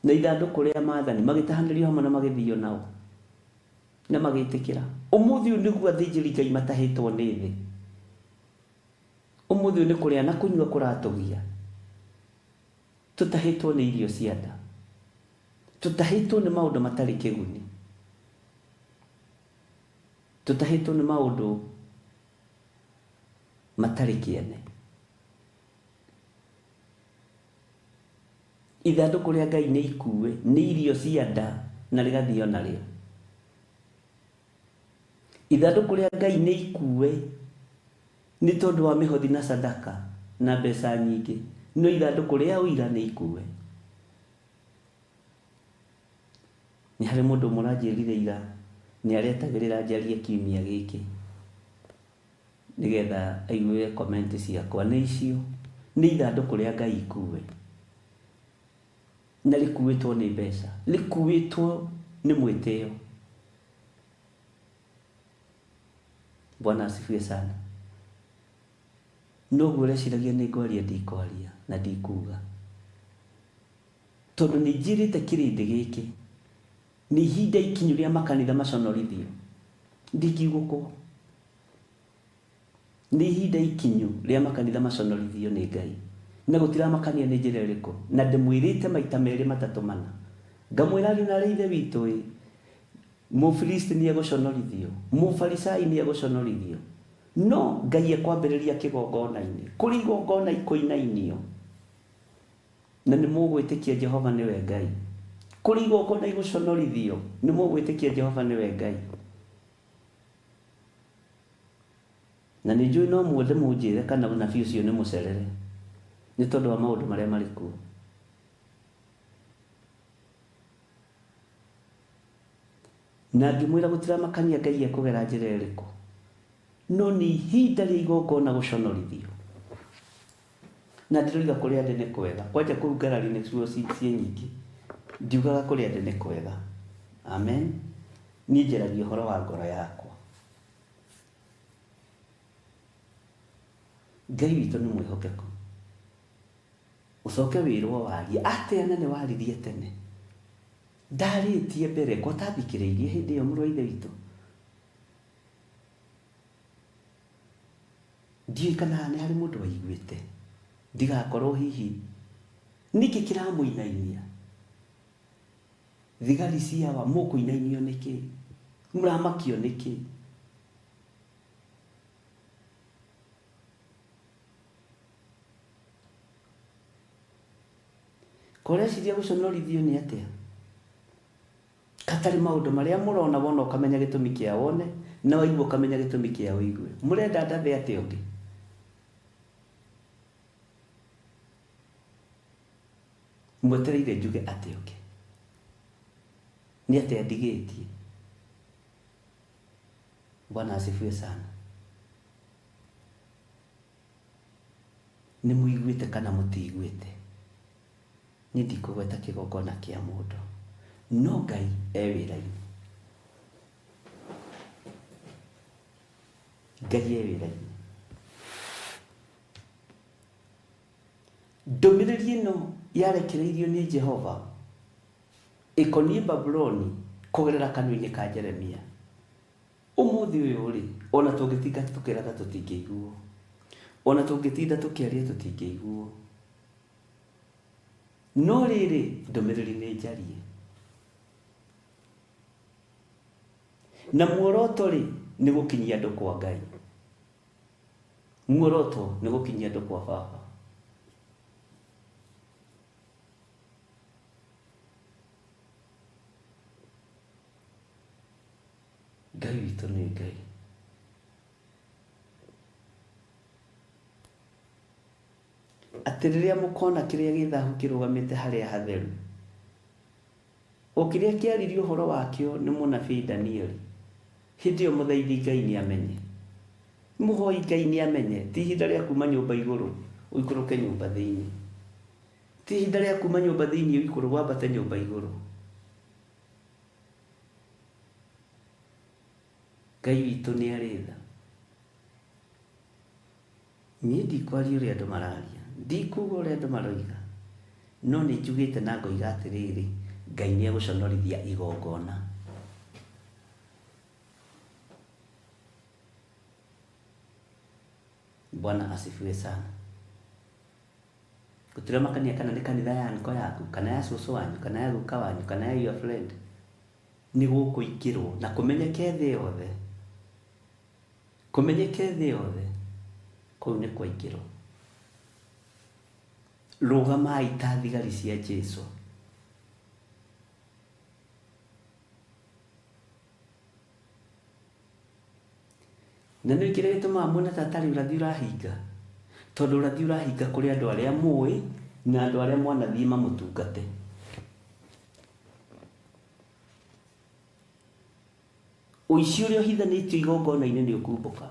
na ithandũkũ rĩa maathani, magĩtahanĩrio hamwe na magĩthio nao na magĩtĩkĩra. Ũmũthĩ ũyũ nĩguo athĩnjĩri Ngai matahĩtwo nĩ thĩ. Ũmũthĩ ũyũ nĩ kũrĩa na kũnyua kũratũgia. Tũtahĩtwo nĩ irio cia nda, tũtahĩtwo nĩ maũndũ matarĩ kĩguni, tũtahĩtwo nĩ maũndũ matarĩ kĩene. Ithandũkũ rĩa Ngai nĩ ikue, nĩ irio cia nda na rĩgathio narĩo. Ithandũkũ rĩa Ngai nĩ ikue nĩ tondũ wa mĩhothi na sadaka na mbeca nyingĩ, no ithandũkũ rĩa ũira nĩ ikue. Nĩ harĩ mũndũ mũranjĩrire ira nĩ aretagĩrĩra njarie kiumia gĩkĩ nĩgetha aigue comment ciakwa. Nĩ icio, nĩ ithandũkũ rĩa Ngai ikue, na rĩkuĩtwo nĩ mbeca, rĩkuĩtwo nĩ mwĩtĩo. Bwana asifiwe sana. Noguo ũreciragia nĩ ngwaria ndikwaria na ndikuga, tondũ nĩ njĩrĩte kĩrĩndĩ gĩkĩ nĩ ihinda ikinyu rĩa makanitha maconorithio. Ndingĩugũkwo, nĩ ihinda ikinyu rĩa makanitha maconorithio nĩ Ngai, na gũtiramakania nĩ njĩra ĩrĩkũ. Na ndĩmwĩrĩte maita merĩ matatũ mana, ngamwĩra arĩ na ithe witũ Mũfilisti nĩ egũconorithio, Mũfarisai nĩ egũconorithio, no Ngai ekwambĩrĩria kĩgongona-inĩ, kũrĩ igongona ikũinainio, na nĩ mũgwĩtĩkia Jehova nĩwe Ngai. Kũrĩ igongona igũconorithio, nĩ mũgwĩtĩkia Jehova nĩwe Ngai. Na nĩ njũĩ no mwende mũnjĩre kana ũnabii ũcio nĩ mũcerere nĩ tondũ wa maũndũ marĩa marĩ kuo. Na ngĩmwĩra gũtiramakania Ngai ekũgera njĩra ĩrĩkũ, no nĩ ihinda rĩa igongona gũconorithio. Na ndĩroiga kũrĩa andũ nĩ kwega, kwanja kũu ngarari nĩcio ciĩ nyingĩ, ndiugaga kũrĩa andũ nĩ kwega. Amen. Niĩ njeragia ũhoro wa ngoro yakwa. Ngai witũ nĩ mwĩhokeku. Ũcoke wĩrwo warie atĩa na nĩ waririe tene. Ndarĩtie mbere kwa tathikĩrĩirie hĩndĩ ĩyo mũrũ wa ithe witũ. Ndiũĩ kana nĩ harĩ mũndũ waiguĩte, ndigakorwo hihi nĩkĩ kĩramũinainia. Thigari ciawa mũkũinainio nĩkĩ, mũramakio nĩkĩ? Kũreciria gũconorithio nĩ atĩa? Katarĩ maũndũ marĩa mũrona wona ũkamenya gĩtũmi kĩa wone, na waigua ũkamenya gĩtũmi kĩa ũigue. Mũrenda ndathe atĩa ũngĩ? Mwetereire njuge atĩa ũngĩ? Nĩ atĩa ndigĩtie? Bwana asifiwe sana. Nĩ mũiguĩte kana mũtiiguĩte? Nĩ ndikũgweta kĩgongona kĩa mũndũ, no Ngai wĩra-inĩ. Ngai wĩra-inĩ. Ndũmĩrĩri ĩno yarekereirio nĩ Jehova ĩkoniĩ Babuloni kũgerera kanua-inĩ ka Jeremia. Ũmũthĩ ũyũ rĩ, ona tũngĩtinda tũkĩratha tũtingĩiguo, ona tũngĩtinda tũkĩaria tũtingĩiguo. No rĩrĩ ndũmĩrĩri nĩ njarie. Na muoroto rĩ nĩ gũkinyia andũ kwa Ngai. Muoroto nĩ gũkinyia andũ kwa Baba. Ngai witũ nĩ Ngai. Atĩ rĩrĩa mũkona kĩrĩa gĩthahu kĩrũgamĩte harĩa hatheru, o kĩrĩa kĩaririo ũhoro wakĩo nĩ mũnabii Danieli, hĩndĩ ĩyo mũthaithi Ngai nĩ amenye, mũhoi Ngai nĩ amenye. Ti ihinda rĩa kuma nyũmba igũrũ ũikũrũke nyũmba thĩinĩ, ti ihinda rĩa kuma nyũmba thĩinĩ ũikũrũ wambate nyũmba igũrũ. Ngai witũ nĩ arĩ tha. Niĩ ndikwaria ũrĩa andũ mararia, ndikuga ũrĩa andũ maroiga, no nĩ njugĩte na ngoiga atĩrĩrĩ, Ngai nĩ egũconorithia igongona. Bwana asifiwe sana. Gũtirĩ makania kana nĩ kanitha ya nko yaku, kana ya cũcũ wanyu, kana ya guka wanyu, kana ya your friend. Nĩ gũkũingĩrwo na kũmenyeke thĩ yothe, kũmenyeke thĩ yothe, kũu nĩ kwaingĩrwo. Rũgamai ta thigari cia Jesũ. Na nĩ kĩrĩa gĩtũmaga muone ta atarĩ ũrathi ũrahinga, tondũ ũrathi ũrahinga kũrĩ andũ arĩa mũĩ na andũ arĩa mwanathiĩ mamũtungate. Ũici ũrĩa ũhithanĩtio igongona-inĩ nĩ ũkumbũka.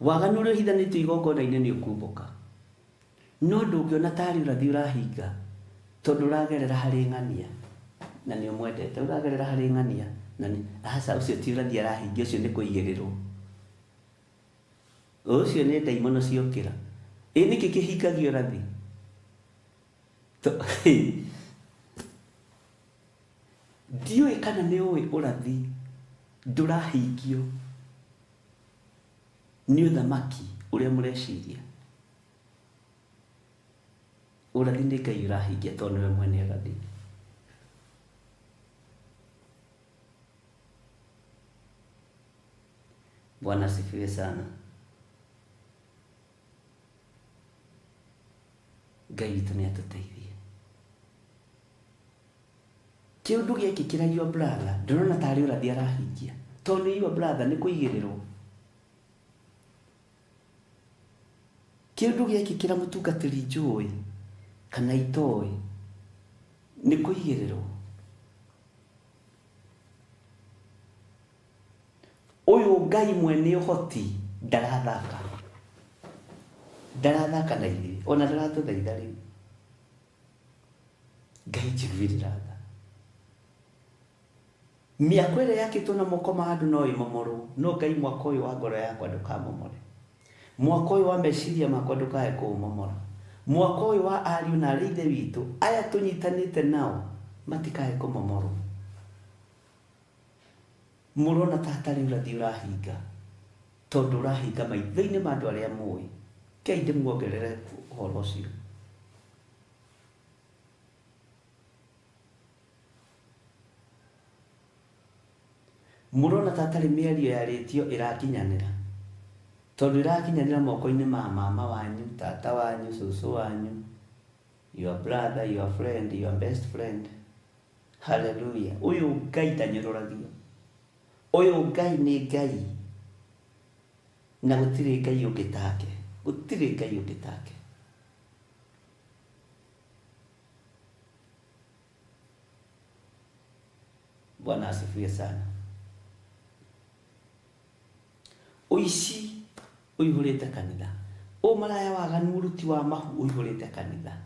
Waganu ũrĩa ũhithanĩtio igongona-inĩ nĩ ũkumbũka. No ndũngĩona tarĩ ũrathi ũrahinga, tondũ ũragerera harĩ ng'ania na nĩ ũmwendete. Ũragerera harĩ ng'ania na nĩ aca, ũcio ti ũrathi arahingia, ũcio nĩ kũigĩrĩrwo. Ũcio nĩ ndaimono ciokĩra. Ĩ nĩkĩ kĩhingagia ũrathi? Ndiũĩ kana nĩ ũĩ ũrathi ndũrahingio nĩ ũthamaki ũrĩa mũreciria. Ũrathi nĩ Ngai ũrahingia, tondũ nĩwe mwene ũrathi. Bwana asifiwe sana. Ngai witũ nĩ atũteithie. Kĩũndũ gĩkĩ kĩragio brother, ndĩrona tarĩ ũrathi arahingia, tondũ nĩ your brother, nĩ kũigĩrĩrwo. Kĩũndũ gĩkĩ kĩra mũtungatĩri njũĩ kana itoĩ, nĩ kũigĩrĩrwo. Ũyũ Ngai mwene ũhoti ndarathaka, ndarathaka na ithuĩ, ona ndaratũthaitha rĩu. Ngai njiguĩrĩra tha. Mĩako ĩrĩa yakĩtwo na moko ma andũ no ĩmomorwo, no Ngai mwako ũyũ wa ngoro yakwa ndũkamomore. Mwako ũyũ wa meciria makwa ndũkae kũũmomora. Mwako ũyũ wa ariũ na arĩa ithe witũ aya tũnyitanĩte nao matikae kũmomorwo. Mũrona ta hatarĩ ũrathi ũrahinga, tondũ ũrahinga maitho-inĩ ma andũ arĩa mũĩ. Ngai ndĩmuongerere ũhoro ũcio. Mũrona ta hatarĩ mĩario yarĩtio ĩrakinyanĩra, tondũ ĩrakinyanĩra moko-inĩ ma mama wanyu, tata wanyu, cũcũ wanyu, your brother, your friend, your best friend. Hallelujah. Ũyũ Ngai ndanyũrũragio. Ũyũ Ngai nĩ Ngai, na gũtirĩ Ngai ũngĩ take, gũtirĩ Ngai ũngĩ take. Bwana asifiwe sana. Ũici ũihũrĩte kanitha, ũmaraya waganu, ũruti wa mahu ũihũrĩte kanitha,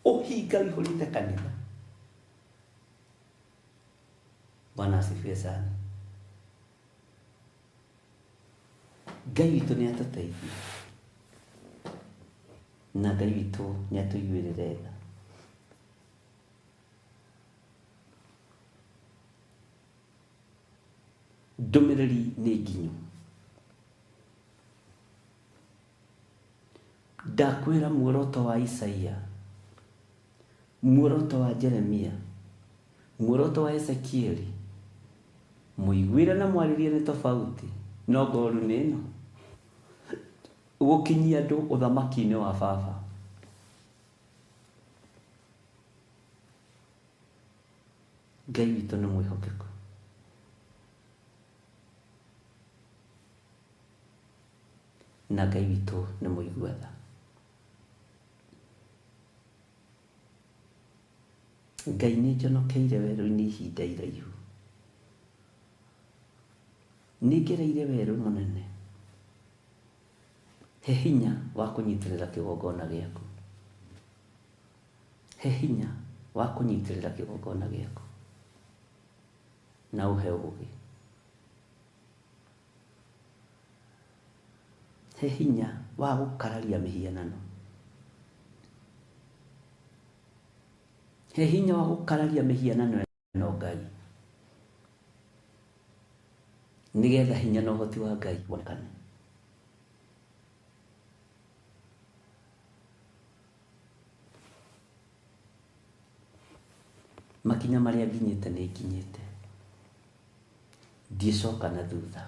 ũhinga ũihũrĩte kanitha. Bwana asifiwe sana. Ngai witũ nĩ atũteithia, na Ngai witũ nĩ atũiguĩrĩre tha. Ndũmĩrĩri nĩ nginyu. Ndakwĩra muoroto wa Isaia, muoroto wa Jeremia, muoroto wa Ezekieli, mũiguĩre na mwarĩrie nĩ tofauti, no ngoru nĩ ĩno: gũkinyia andũ ũthamaki-inĩ wa Baba. Ngai witũ nĩ mwĩhokeku. Na Ngai witũ nĩ mũigua tha. Ngai nĩ njonokeire werũ-inĩ ihinda iraihu. Nĩ ngereire werũ mũnene. He hinya wa kũnyitĩrĩra kĩgongona gĩaku. He hinya wa kũnyitĩrĩra kĩgongona gĩaku. Na ũhe ũũgĩ. He hinya wa gũkararia mĩhianano. He hinya wa gũkararia mĩhianano ĩno Ngai. Nĩgetha hinya na ũhoti wa Ngai wonekane. Makinya marĩa nginyĩte nĩ nginyĩte. Ndicoka na thutha.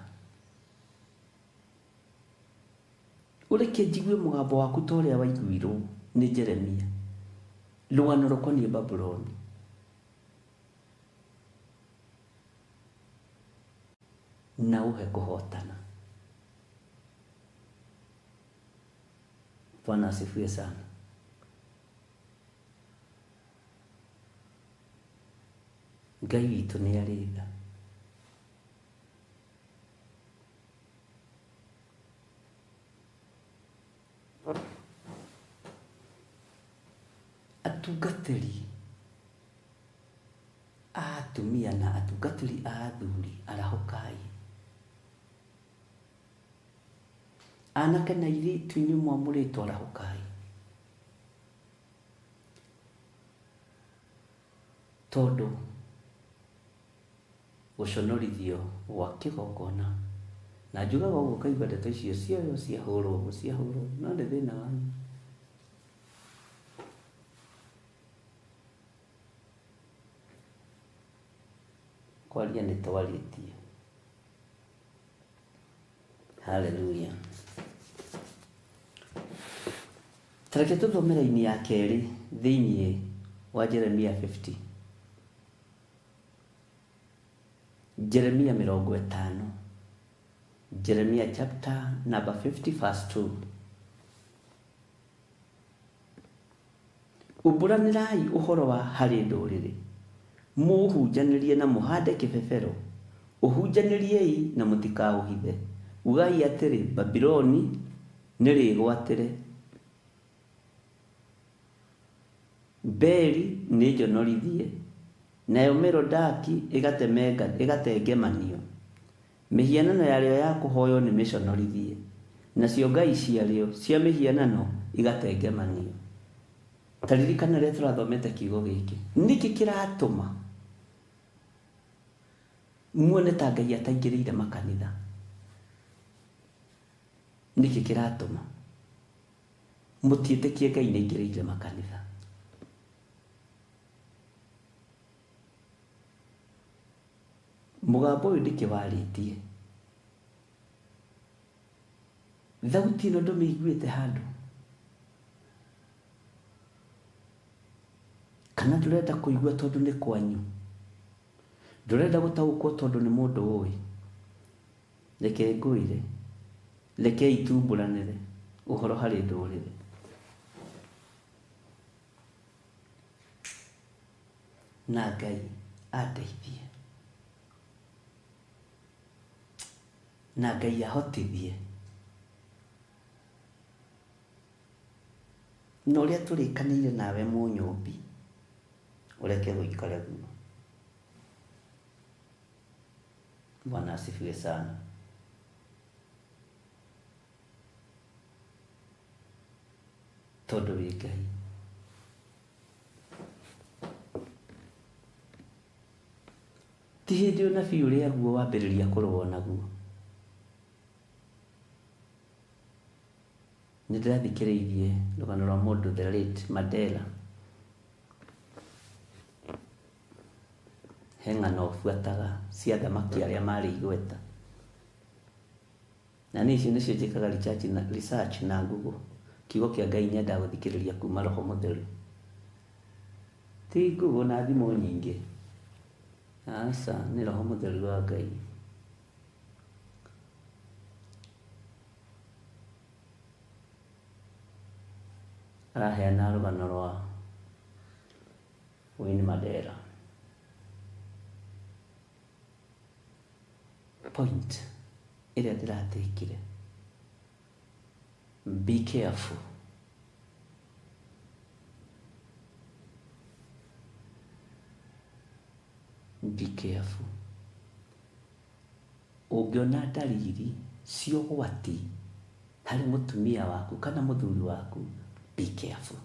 Ũreke njigue mũgambo waku ta ũrĩa waiguirwo nĩ Jeremia. Rũgano rũkoniĩ Babuloni. Na ũhe kũhotana. Bwana asifiwe sana. Ngai witũ nĩ arĩ tha. Atungatĩri a atumia na atungatĩri a athuri arahũkai. Anake na airĩtu inyuĩ mwamũrĩtwo arahũkai. Tondũ gũconorithio gwa kĩgongona. Na njugaga ũguo kaigua ndeto icio ciahũrwo no nĩ thĩna wanyu. Kwaria nĩ twarĩtie. Hallelujah. Tareke tũthome raini ya kerĩ thĩinĩ wa Jeremia 50. Jeremia 50. Jeremia chapter number 50 verse 2. Umbũranĩrai ũhoro wa harĩ ndũrĩrĩ. Mũhunjanĩrie na mũhande kĩbebero. Ũhunjanĩriei na mũtikaũhithe. Ugai atĩrĩ, Babuloni nĩ rĩgwatĩre. Beli nĩ njonorithie. Nayo Merodaki ĩgatengemanio. Mĩhianano yarĩo ya kũhoywo nĩ mĩconorithie. Nacio ngai ciarĩo cia mĩhianano igatengemanio. Taririkana rĩrĩa tũrathomete kiugo gĩkĩ. Nĩkĩ kĩratũma muone ta Ngai ataingĩrĩire makanitha? Nĩkĩ kĩratũma mũtiĩtĩkie Ngai nĩaingĩrĩire makanitha? Mũgambo ũyũ ndĩkĩwarĩtie. Thauti ĩno ndũmĩiguĩte handũ. Kana ndũrenda kũigua tondũ nĩ kwanyu? Ndũrenda gũtaũkwo tondũ nĩ mũndũ ũĩ? Reke ngwĩre, rekei tumbũranĩre ũhoro harĩ ndũrĩrĩ. Na Ngai andeithie. Na Ngai ahotithie. Na ũrĩa tũrĩkanĩire nawe mũnyũmbi, ũreke gũikara guo. Bwana asifiwe sana. Tondũ wĩ Ngai. Ti hĩndĩ ũnabii ũrĩa guo wambĩrĩria kũrũa naguo. Nĩndĩrathikĩrĩirie rũgano rwa mũndũ the late Mandela. He ng'ano buataga cia thamaki arĩa marĩ igweta. Na nĩ icio nĩcio njĩkaga research na Google. Kiugo kĩa Ngai nyendaga gũthikĩrĩria kuma Roho Mũtheru. Ti Google na thimũ nyingĩ. Asa nĩ roho mũtheru wa Ngai. Araheana rũgano rwa Winnie Mandela. Point ĩrĩa ndĩratekire, be careful. Be careful. Ũngĩona ndariri cia ũgwati harĩ mũtumia waku kana mũthuri waku, be careful.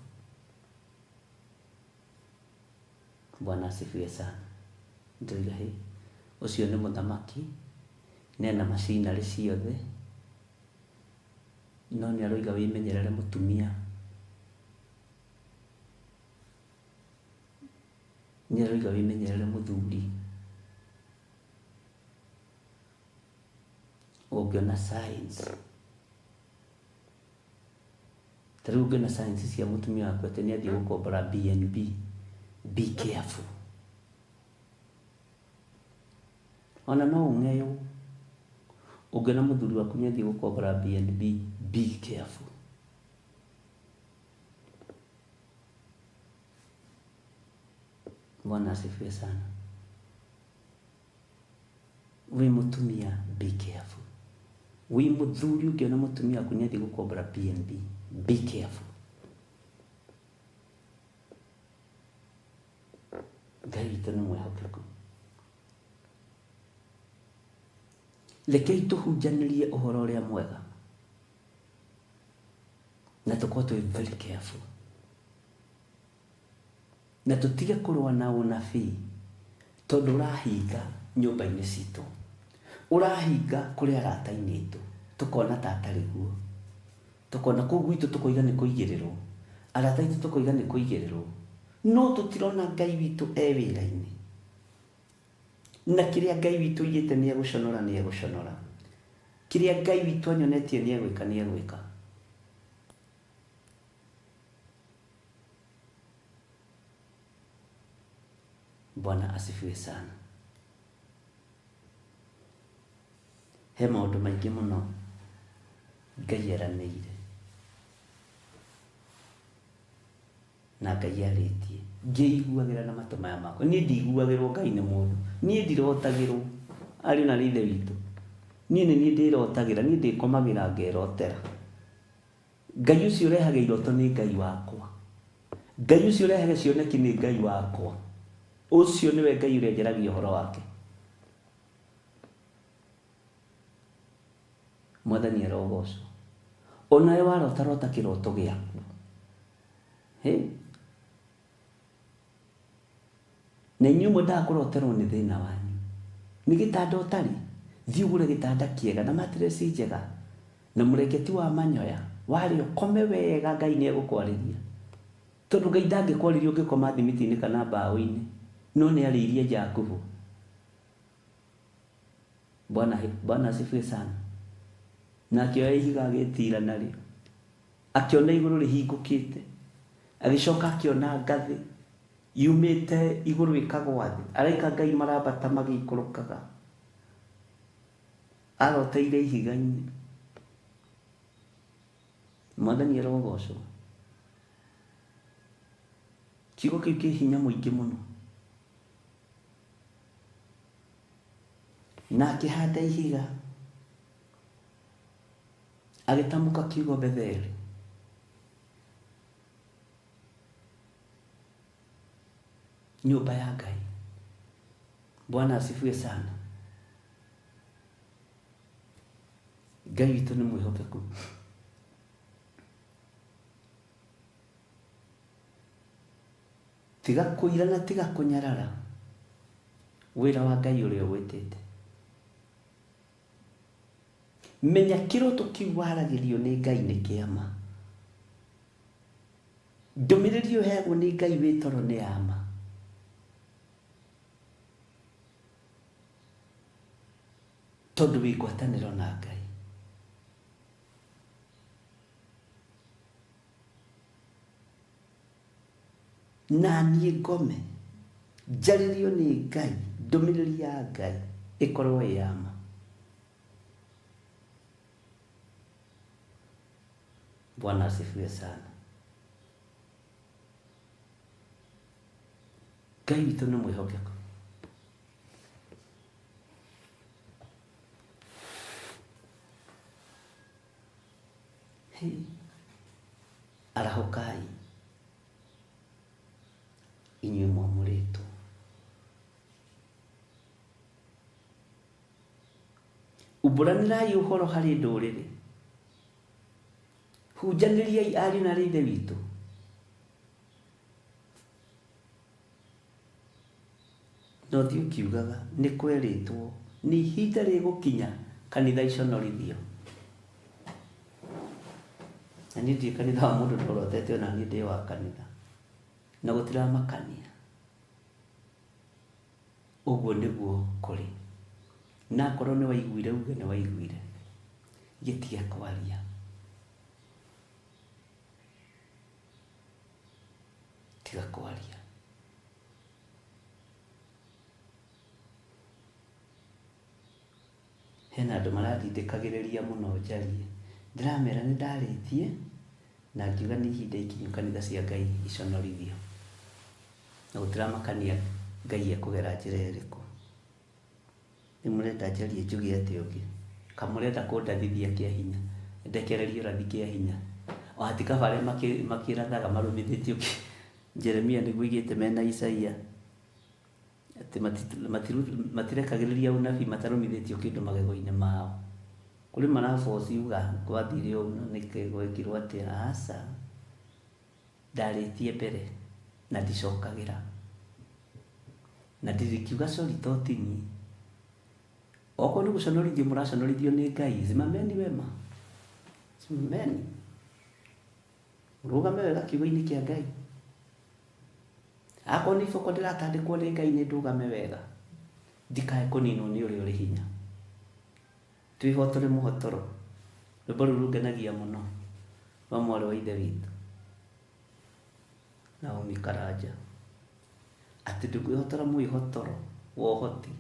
Bwana asifiwe sana. Ndoiga hĩ, ũcio nĩ mũthamaki, nena macinarĩ ciothe, no nĩ aroiga wĩmenyerere mũtumia. Nĩ aroiga wĩmenyerere mũthuri. Ũngĩona signs, ta rĩu ũngĩona signs cia mũtumia waku atĩ nĩ athiĩ gũkombora BNB, be careful. Ona no ũng'eyo, ũngĩona mũthuri waku nĩ athiĩ gũkombora BNB, be careful. Bwana asifiwe sana. Wĩ mũtumia, be careful. Wĩ mũthuri ũngĩona mũtumia waku nĩ athiĩ gũkombora BNB, be careful. Ngai witũ nĩ mwĩhokeku. Rekei tũhunjanĩrie ũhoro ũrĩa mwega na tũkorwo twĩ very careful, na tũtige kũrũa na ũnabii, tondũ ũrahinga nyũmba-inĩ citũ, ũrahinga kũrĩ arata-inĩ aitũ, tũkona ta atarĩ guo, tũkona kũu gwitũ tũkoiga nĩ kũigĩrĩrwo, arata aitũ tũkoiga nĩ kũigĩrĩrwo, no tũtirona Ngai witũ wĩra-inĩ. Na kĩrĩa Ngai witũ igĩte nĩ egũconora, nĩ egũconora. Kĩrĩa Ngai witũ anyonetie nĩ egwĩka, nĩ egwĩka. Bwana asifiwe sana. He maũndũ maingĩ mũno Ngai eranĩire na Ngai arĩtie, ngĩiguagĩra na matũ maya makwa. Niĩ ndiiguagĩrwo Ngai nĩ mũndũ, niĩ ndirotagĩrwo, ariũ na ithe witũ. Niĩ nĩ niĩ ndĩrotagĩra, niĩ ndĩkomagĩra ngerotera. Ngai ũcio ũrehaga iroto nĩ Ngai wakwa. Ngai ũcio ũrehaga cioneki nĩ Ngai wakwa. Ũcio nĩwe Ngai ũrĩa njaragia ũhoro wake. Mwathani arogocwo. Onawe warotarota kĩroto gĩaku, na inyuĩ mwendaga kũroterwo nĩ thĩna wanyu, nĩ gĩtanda ũtarĩ, thiĩ ũgũre gĩtanda kĩega na matiresi njega na mũrengeti wa manyoya, warĩ ũkome wega, Ngai nĩ egũkwarĩria. Tondũ Ngai ndangĩkwarĩria ũngĩkoma thimiti-inĩ kana mbaũ-inĩ, no nĩ arĩirie Jakubu. Bwana asifiwe sana. Na akĩoya ihiga agĩtira narĩo, akĩona igũrũ rĩhingũkĩte, agĩcoka akĩona ngathĩ yumĩte igũrũ ĩkagwa thĩ, araika Ngai marambata magĩikũrũkaga, aroteire ihiga-inĩ. Mwathani arogocwo. Kiugo kĩu kĩ hinya mũingĩ mũno. Na akĩhanda ihiga, agĩtamũka kiugo Betheli. Nyũmba ya Ngai. Bwana asifiwe sana. Ngai witũ nĩ mwĩhokeku. Tiga kũira na tiga kũnyarara wĩra wa Ngai ũrĩa ũgwĩtĩte. Menya kĩroto kĩu waragĩrio nĩ Ngai nĩ kĩama. Ndũmĩrĩri ũheagwo nĩ Ngai wĩ toro nĩ ama. Tondũ wĩ ngwatanĩro na Ngai. Na niĩ ngome njarĩrio nĩ Ngai ndũmĩrĩri ya Ngai ĩkorwo ĩ ya ma. Bwana asifiwe sana. Ngai witũ nĩ mwĩhokeku. Arahũkai inyuĩ mwamũrĩtwo. Umbũranĩrai ũhoro harĩ ndũrĩrĩ. Hunjanĩriai ariũ na ithe witũ. No thiĩ ũkiugaga nĩ kwerĩtwo nĩ ihinda rĩgũkinya kanitha iconorithio. Na niĩ ndirĩ kanitha wa mũndũ ndorotete ona niĩ ndĩ wa kanitha. Na gũtiramakania. Ũguo nĩguo kũrĩ. Na korwo nĩ waiguire uge nĩ waiguire. Gĩtige kwaria. Tiga kwaria. Hena andũ marathindĩkagĩrĩria mũno njarie. Ndĩramera nĩ ndarĩtie na ngiuga nĩ ihinda ikinyu kanitha cia Ngai iconorithio. Na gũtiramakania Ngai ekũgera njĩra ĩrĩkũ. Nĩ mũrenda njarie njuge atĩ ũngĩ. Kamũrenda kũndathithia kĩa hinya. Ndekererie ũrathi kĩa hinya. O hatikaba arĩa makĩrathaga marũmithĩtio Jeremia nĩguo igĩte mena Isaia. Atĩ matirekagĩrĩria ũnabii matarũmithĩtio kĩndũ magego-inĩ mao. Kũrĩ maraboci uga kwathire ũguo nĩkĩ gwekirwo atĩa? Aca. Ndarĩtie mbere na ndicokagĩra. Na ndirikiuga sorry totini. Okorwo nĩ gũconorithio mũraconorithio nĩ Ngai, simameni wema. Simameni. Rũgame wega kiugo-inĩ kĩa Ngai. Akorwo nĩ iboko ndĩratandĩkwo nĩ Ngai nĩ ndũgame wega. Ndikae kũninwo nĩ ũrĩa ũrĩ hinya. Twĩhotore mũhotoro. Rwĩmbo rũu rũngenagia mũno. Rwa mwarĩ wa ithe witũ Naomi Karanja. Atĩ ndũkwĩhotora mwĩhotoro wa ũhoti.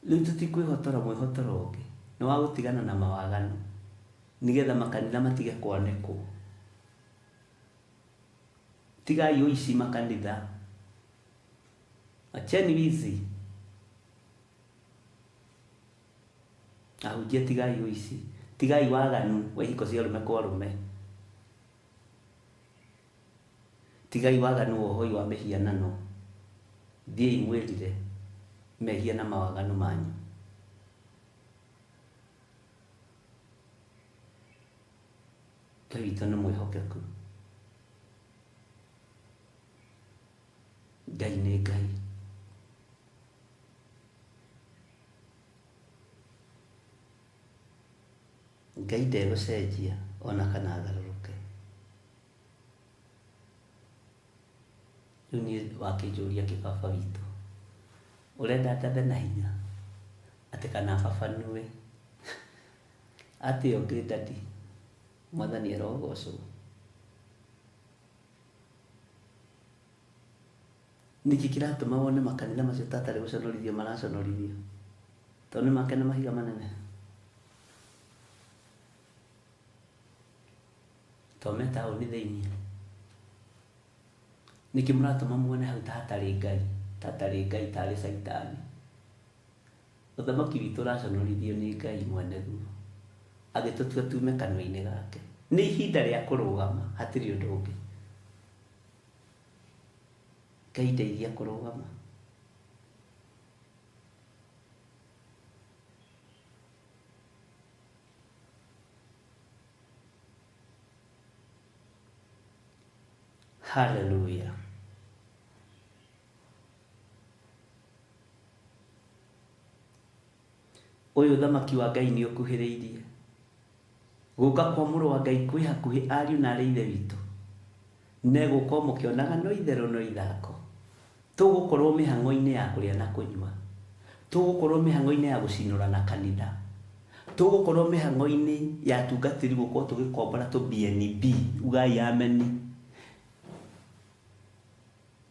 Rĩu tũtikwĩhotora mwĩhotoro ũngĩ. Nĩ wa gũtigana na mawaganu. Nĩgetha makanitha matige kwanĩkwo. Tigai ũici makanitha. Acheni wizi. Ahunjia tigai ũici. Tigai waganu wa ihiko cia arũme kwa arũme. Tigai waganu wa ũhoi wa mĩhianano. Thiĩi mwĩrire mehia na mawaganu manyu. Ngai witũ nĩ mwĩhokeku. Ngai nĩ Ngai. Ngai ndegũcenjia ona kana agarũrũke. Rĩu niĩ wakĩnjũria kĩbaba witũ, ũrenda ndathe na hinya atĩ kana babanue atĩ ũngĩ ndadi Mwathani arogocwo. Nĩkĩ kĩratũma wone makanitha macio tatarĩ gũconorithio maraconorithio? Tondũ nĩ makena mahiga manene. Tome taũni thĩinĩ. Nĩkĩ mũratũma muone hau tatarĩ Ngai, tarĩ Saitani. Ũthamaki witũ ũraconorithio nĩ Ngai mwene guo. Agĩtũtua tume kanua-inĩ gake. Nĩ ihinda rĩa kũrũgama, hatirĩ ũndũ ũngĩ. Ngai ndeithia kũrũgama. Hallelujah. Ũyũ ũthamaki wa Ngai nĩ ũkuhĩrĩirie. Gũka kwa mũrũ wa Ngai kwĩ hakuhĩ ariũ na aarĩ ithe witũ. Negũkorwo mũkĩonaga no itherũ no ithako. Tũgũkorwo mĩhang'o-inĩ ya kũrĩa na kũnyua. Tũgũkorwo mĩhang'o-inĩ ya gũcinũra na kanitha. Tũgũkorwo mĩhang'o-inĩ ya tungatĩri gũkorwo tũgĩkombora BNB. Ugai ameni.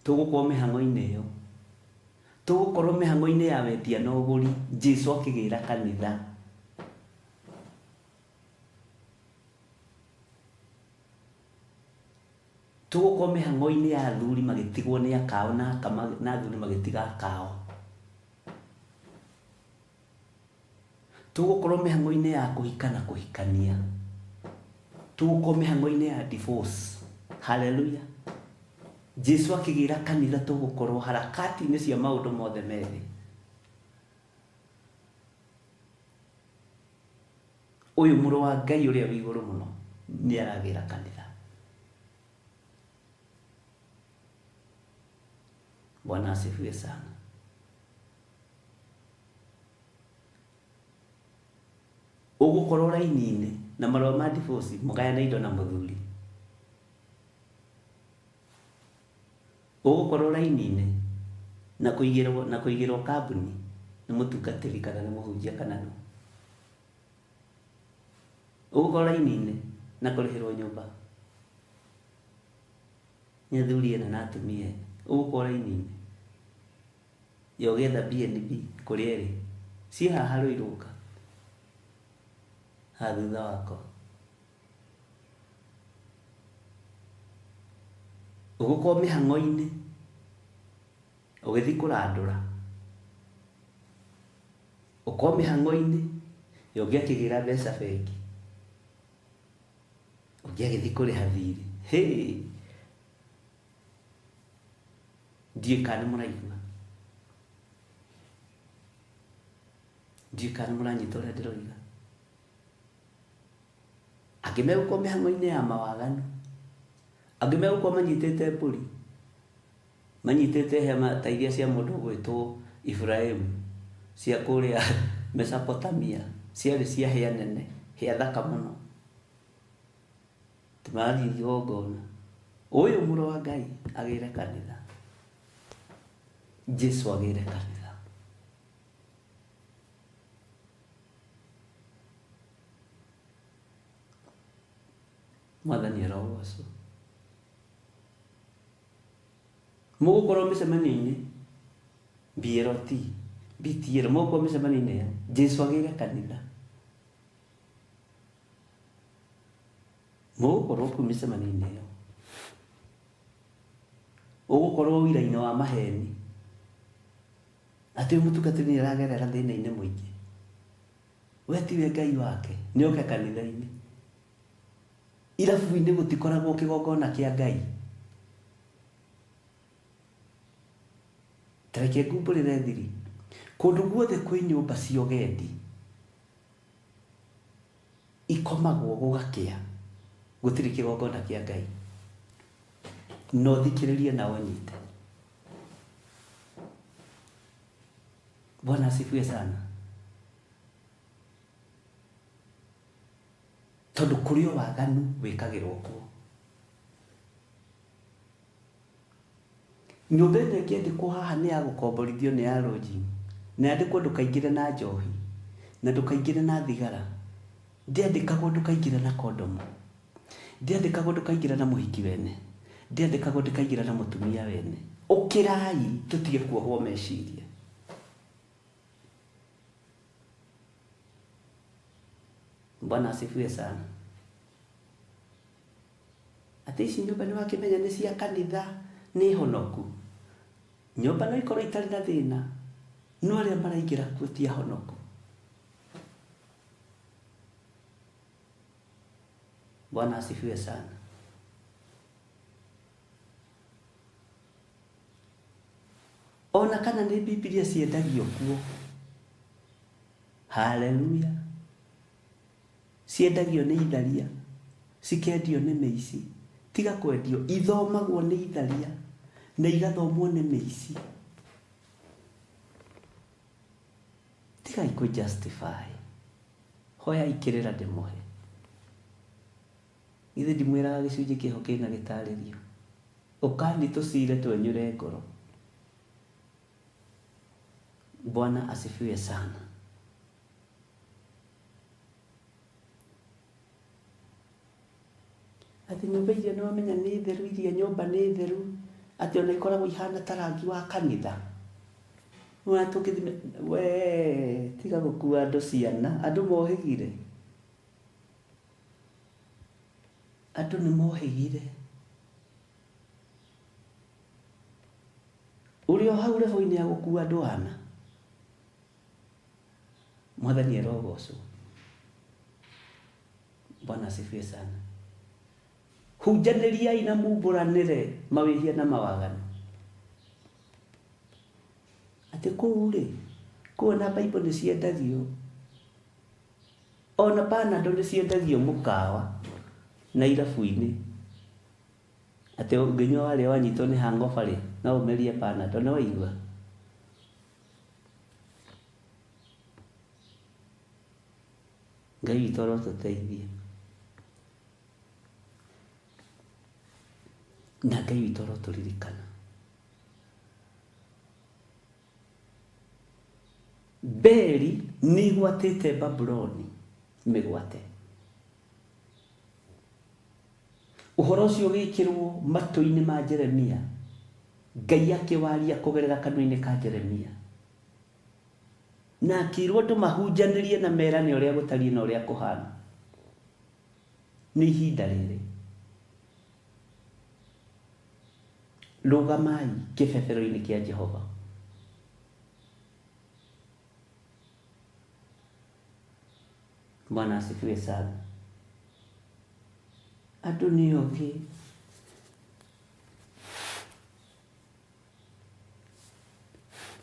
Tũgũkorwo mĩhang'o-inĩ ĩyo. tugukorwo mĩhang'o-inĩ ya wendia na ũgũri Jesu akĩgĩra kanitha tugukorwo mĩhang'o-inĩ ya athuri magĩtigwo nĩ akao na athuri magĩtiga akao tugukorwo mĩhang'o-inĩ ya kũhika na kũhikania tugukorwo mĩhang'o-inĩ ya divorce. Haleluya. Jesu akĩgĩra kanitha tugukorwo harakati-inĩ cia maũndũ mothe merĩ. Ũyũ mũrũ wa Ngai ũrĩa wĩ igũrũ mũno nĩ aragĩra kanitha. Bwana asifiwe sana. Ũgũkorwo raini-inĩ na marũa ma divorce mũgayane indo na mũthuri. Ũgũkorwo raini-inĩ na kũigĩrwo kambuni nĩ mũtungatĩri kana nĩ mũhunjia kana nũ. Ũgũkorwo raini-inĩ na kũrĩhĩrwo nyũmba nĩ athuri ena na atumia ena. Ũgũkorwo raini-inĩ ya ũgetha BNB kũrĩa ĩrĩ ciĩ haha Rũirũka ha thutha wako. Ũgũkorwo mĩhang'o-inĩ ũgĩthiĩ kũrandũra, ũkorwo mĩhang'o-inĩ ya ũngĩ akĩgĩra mbeca bengi, ũngĩ agĩthiĩ kũrĩha thirĩ. Ndiũĩ kana nĩ mũraigua, ndiũĩ kana nĩ mũranyita ũrĩa ndĩroiga. Angĩ megũkorwo mĩhang'o-inĩ ya mawaganu, angĩ megũkorwo manyitĩte mbũri, manyitĩte hema ta iria cia mũndũ ũgwĩtwo Ibrahimu cia kũrĩa Mesopotamia, ciarĩ cia hĩa nene, hĩa thaka mũno, tũmarathiĩ igongona. Ũyũ mũrũ wa Ngai agĩre kanitha, Jesu agĩre kanitha. Mwathani arogocwo. Mũgũkorwo mĩcemanio-inĩ BLT, BTL, mũgũkorwo mĩcemanio-inĩ ya Jesu agĩre kanitha. Mũgũkorwo kũu mĩcemanio-inĩ ĩyo, ũgũkorwo wĩra-inĩ wa maheni atĩ mũtungatĩri nĩ aragerera thĩna-inĩ mũingĩ, we tiwe Ngai wake, nĩ oke kanitha-inĩ. Irabu-inĩ gũtikoragwo kĩgongona kĩa Ngai. Tareke ngumbũrĩre thiri, kũndũ guothe kwĩ nyũmba cia ũgendi ikomagwo gũgakĩa, gũtirĩ kĩgongona kĩa Ngai. No thikĩrĩrie na ũnyite. Bwana asifiwe sana. Tondũ kũrĩ o waganu wĩkagĩrwo kuo. Nyũmba ĩno ĩngĩandĩkwo haha nĩ ya gũkomborithio nĩ ya lodging, na yandĩkwo ndũkaingĩre na njohi na ndũkaingĩre na thigara, ndĩandĩkagwo ndũkaingĩre na kondomu, ndĩandĩkagwo ndũkaingĩre na mũhiki wene, ndĩandĩkagwo ndũkaingĩre na mũtumia wene. Ũkĩrai tũtige kuohwo meciria. Bwana asifiwe sana. Atĩ ici nyũmba nĩ wakĩmenya nĩ cia kanitha, nĩ honoku. Nyũmba no ikorwo itarĩ na thĩna, no arĩa maraingĩra kuo ti ahonoku. Bwana asifiwe sana. Ona kana nĩ Biblia ciendagio kuo. Haleluya. Ciendagio nĩ itharia, cikendio nĩ mĩici. Tiga kwendio, ithomagwo nĩ itharia na igathomwo nĩ mĩici. Tiga ikũ justify. Hoya ikĩrĩra ndĩmũhe. Ithe ndimwĩraga gĩcunjĩ kĩho kĩna gĩtarĩrio. Ũkani tũcire twenyũre ngoro. Bwana asifiwe sana. Atĩ nyũmba iria nĩ wamenya nĩ theru, iria nyũmba nĩ theru, atĩ ona ikoragwo ihana ta rangi wa kanitha. Wa tukithime we tiga gukua andu ciana, andu mohigire. Andu ni mohigire. Uri o hau level-ini ya gukua andu ana. Mwathani erogocwo. Bwana asifiwe sana. Hunjanĩriai na mumburanĩre mawĩhia na mawaganu. Atĩ kũu rĩ, kuona Bible nĩ ciendagio. Ona Panadol nĩ ciendagio mũkawa na irabu-inĩ. Atĩ ũngĩnyua warĩa wanyitwo nĩ hangover rĩ, no ũmerie Panadol, nĩ waigua. Ngai witũ arotũteithia. Na Ngai witũ arotũririkana. Beli nĩ igwatĩte Babuloni mĩgwate. Ũhoro ũcio ũgĩkĩrwo matũ-inĩ ma Jeremia. Ngai akĩwaria kũgerera kanua-inĩ ka Jeremia. Na akĩrwo andũ mahunjanĩrie na merane ũrĩa gũtariĩ na ũrĩa kũhana. Nĩ ihinda rĩrĩ. Rũgamai kĩbebero-inĩ kĩa Jehova. Bwana asifiwe sana. Andũ nĩ ogĩ.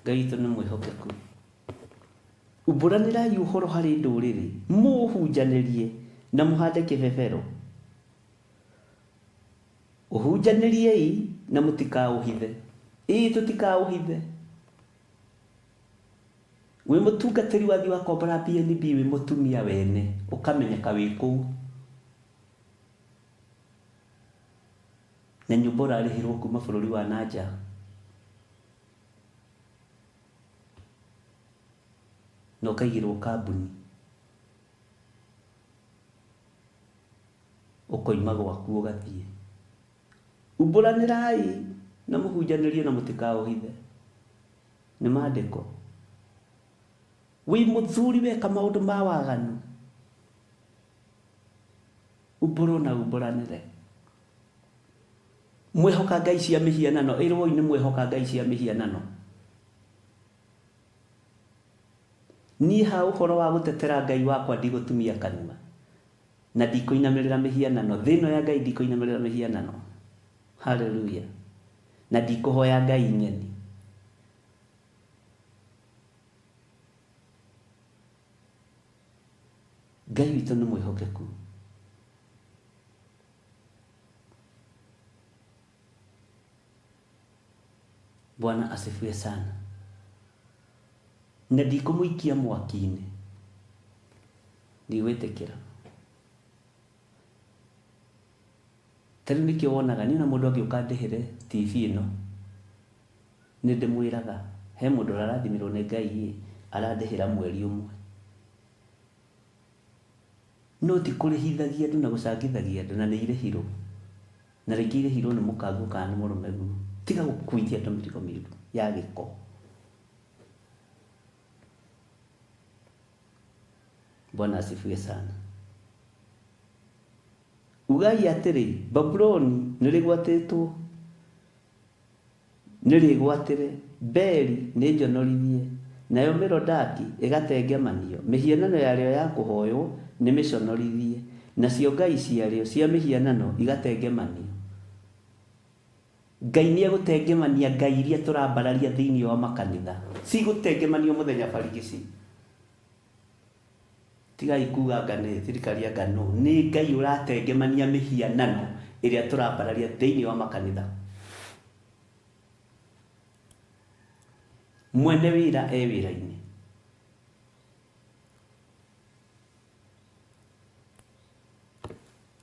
Ngai witũ nĩ mwĩhokeku. Umburanĩrai ũhoro harĩ ndũrĩrĩ, mũhunjanĩrie na mũhande kĩbebero. Ũhunjanĩriei na mũtikaũhithe. Tũtikaũhithe. Wĩ mũtungatĩri wathi wa kombora BNB wĩ mũtumia wene, ũkamenyeka wĩ kũu. Na nyũmba ũrarĩhĩrwo kuma bũrũri wa nanja. Na ũkaigĩrwo kambuni. Ũkoima gwaku ũgathiĩ. Umburanĩrai na mũhunjanĩrie na mũtikaũhithe. Nĩ maandĩko. Wĩ mũthuri weka maũndũ ma waganu. Umbũrwo na umburanĩre. Mwĩhoka ngai cia mĩhianano, ĩrwo nĩ mwĩhoka ngai cia mĩhianano. Niĩ ha ũhoro wa gũtetera Ngai wakwa ndigũtumia kanua. Na ndikũinamĩrĩra mĩhianano, thĩno ya Ngai ndikũinamĩrĩra mĩhianano. Hallelujah. Na ndikũhoya Ngai nyeni. Ngai witũ nĩ mwĩhokeku. Bwana asifiwe sana. Na ndikũmũikia mwaki-inĩ. Ndigwĩtĩkĩra. Tarĩu nĩkĩo wonaga niĩ na mũndũ agĩũka ndĩhĩre TV ĩno. Nĩ ndĩmwĩraga he mũndũ ũrarathimirwo nĩ Ngai arandĩhĩra mweri ũmwe. No ti kũrĩhithagia andũ na gũcangithagia andũ, na nĩ irĩhirwo. Na rĩngĩ irĩhirwo nĩ mũkango kana nĩ mũrũmegu. Tiga gũkuithia andũ mĩrigo mĩũru ya gĩko. Bwana asifiwe sana. Ugai atĩrĩ, Babuloni nĩrĩgwatĩtwo, nĩrĩgwatĩre, Beli nĩnjonorithie, nayo Merodaki ĩgatengemanio, mĩhianano yarĩo ya kũhoywo nĩmĩconorithie, nacio ngai ciarĩo cia mĩhianano igatengemanio. Ngai nĩegũtengemania ngai iria tũrambararia thĩinĩ wa makanitha. Si gũtengemanio mũthenya barigici. Tigai kuga ngane thirikari ya ngano, nĩ Ngai ũratengemania mĩhianano ĩrĩa tũrambararia thĩinĩ wa makanitha. Mwene wĩra wĩra-inĩ.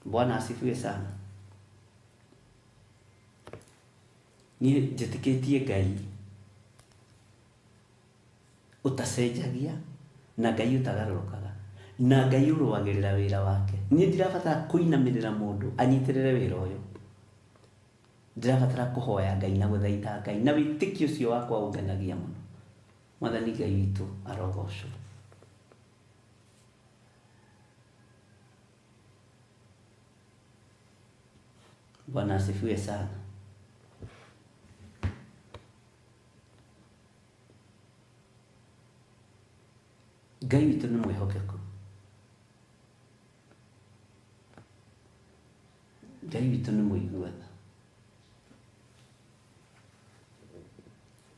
Bwana asifiwe sana. Niĩ njĩtĩkĩtie Ngai ũtacenjagia na Ngai ũtagarũrũkaga. Na Ngai ũrũagĩrĩra wĩra wake. Niĩ ndirabatara kũinamĩrĩra mũndũ anyitĩrĩre wĩra ũyũ. Ndirabatara kũhoya Ngai na gũthaitha Ngai, na wĩtĩkio ũcio wakwa ũngenagia mũno. Mwathani Ngai witũ arogocwo. Bwana asifiwe sana. Ngai witũ nĩ mwĩhokeku. Ngai witũ nĩ mũiguana.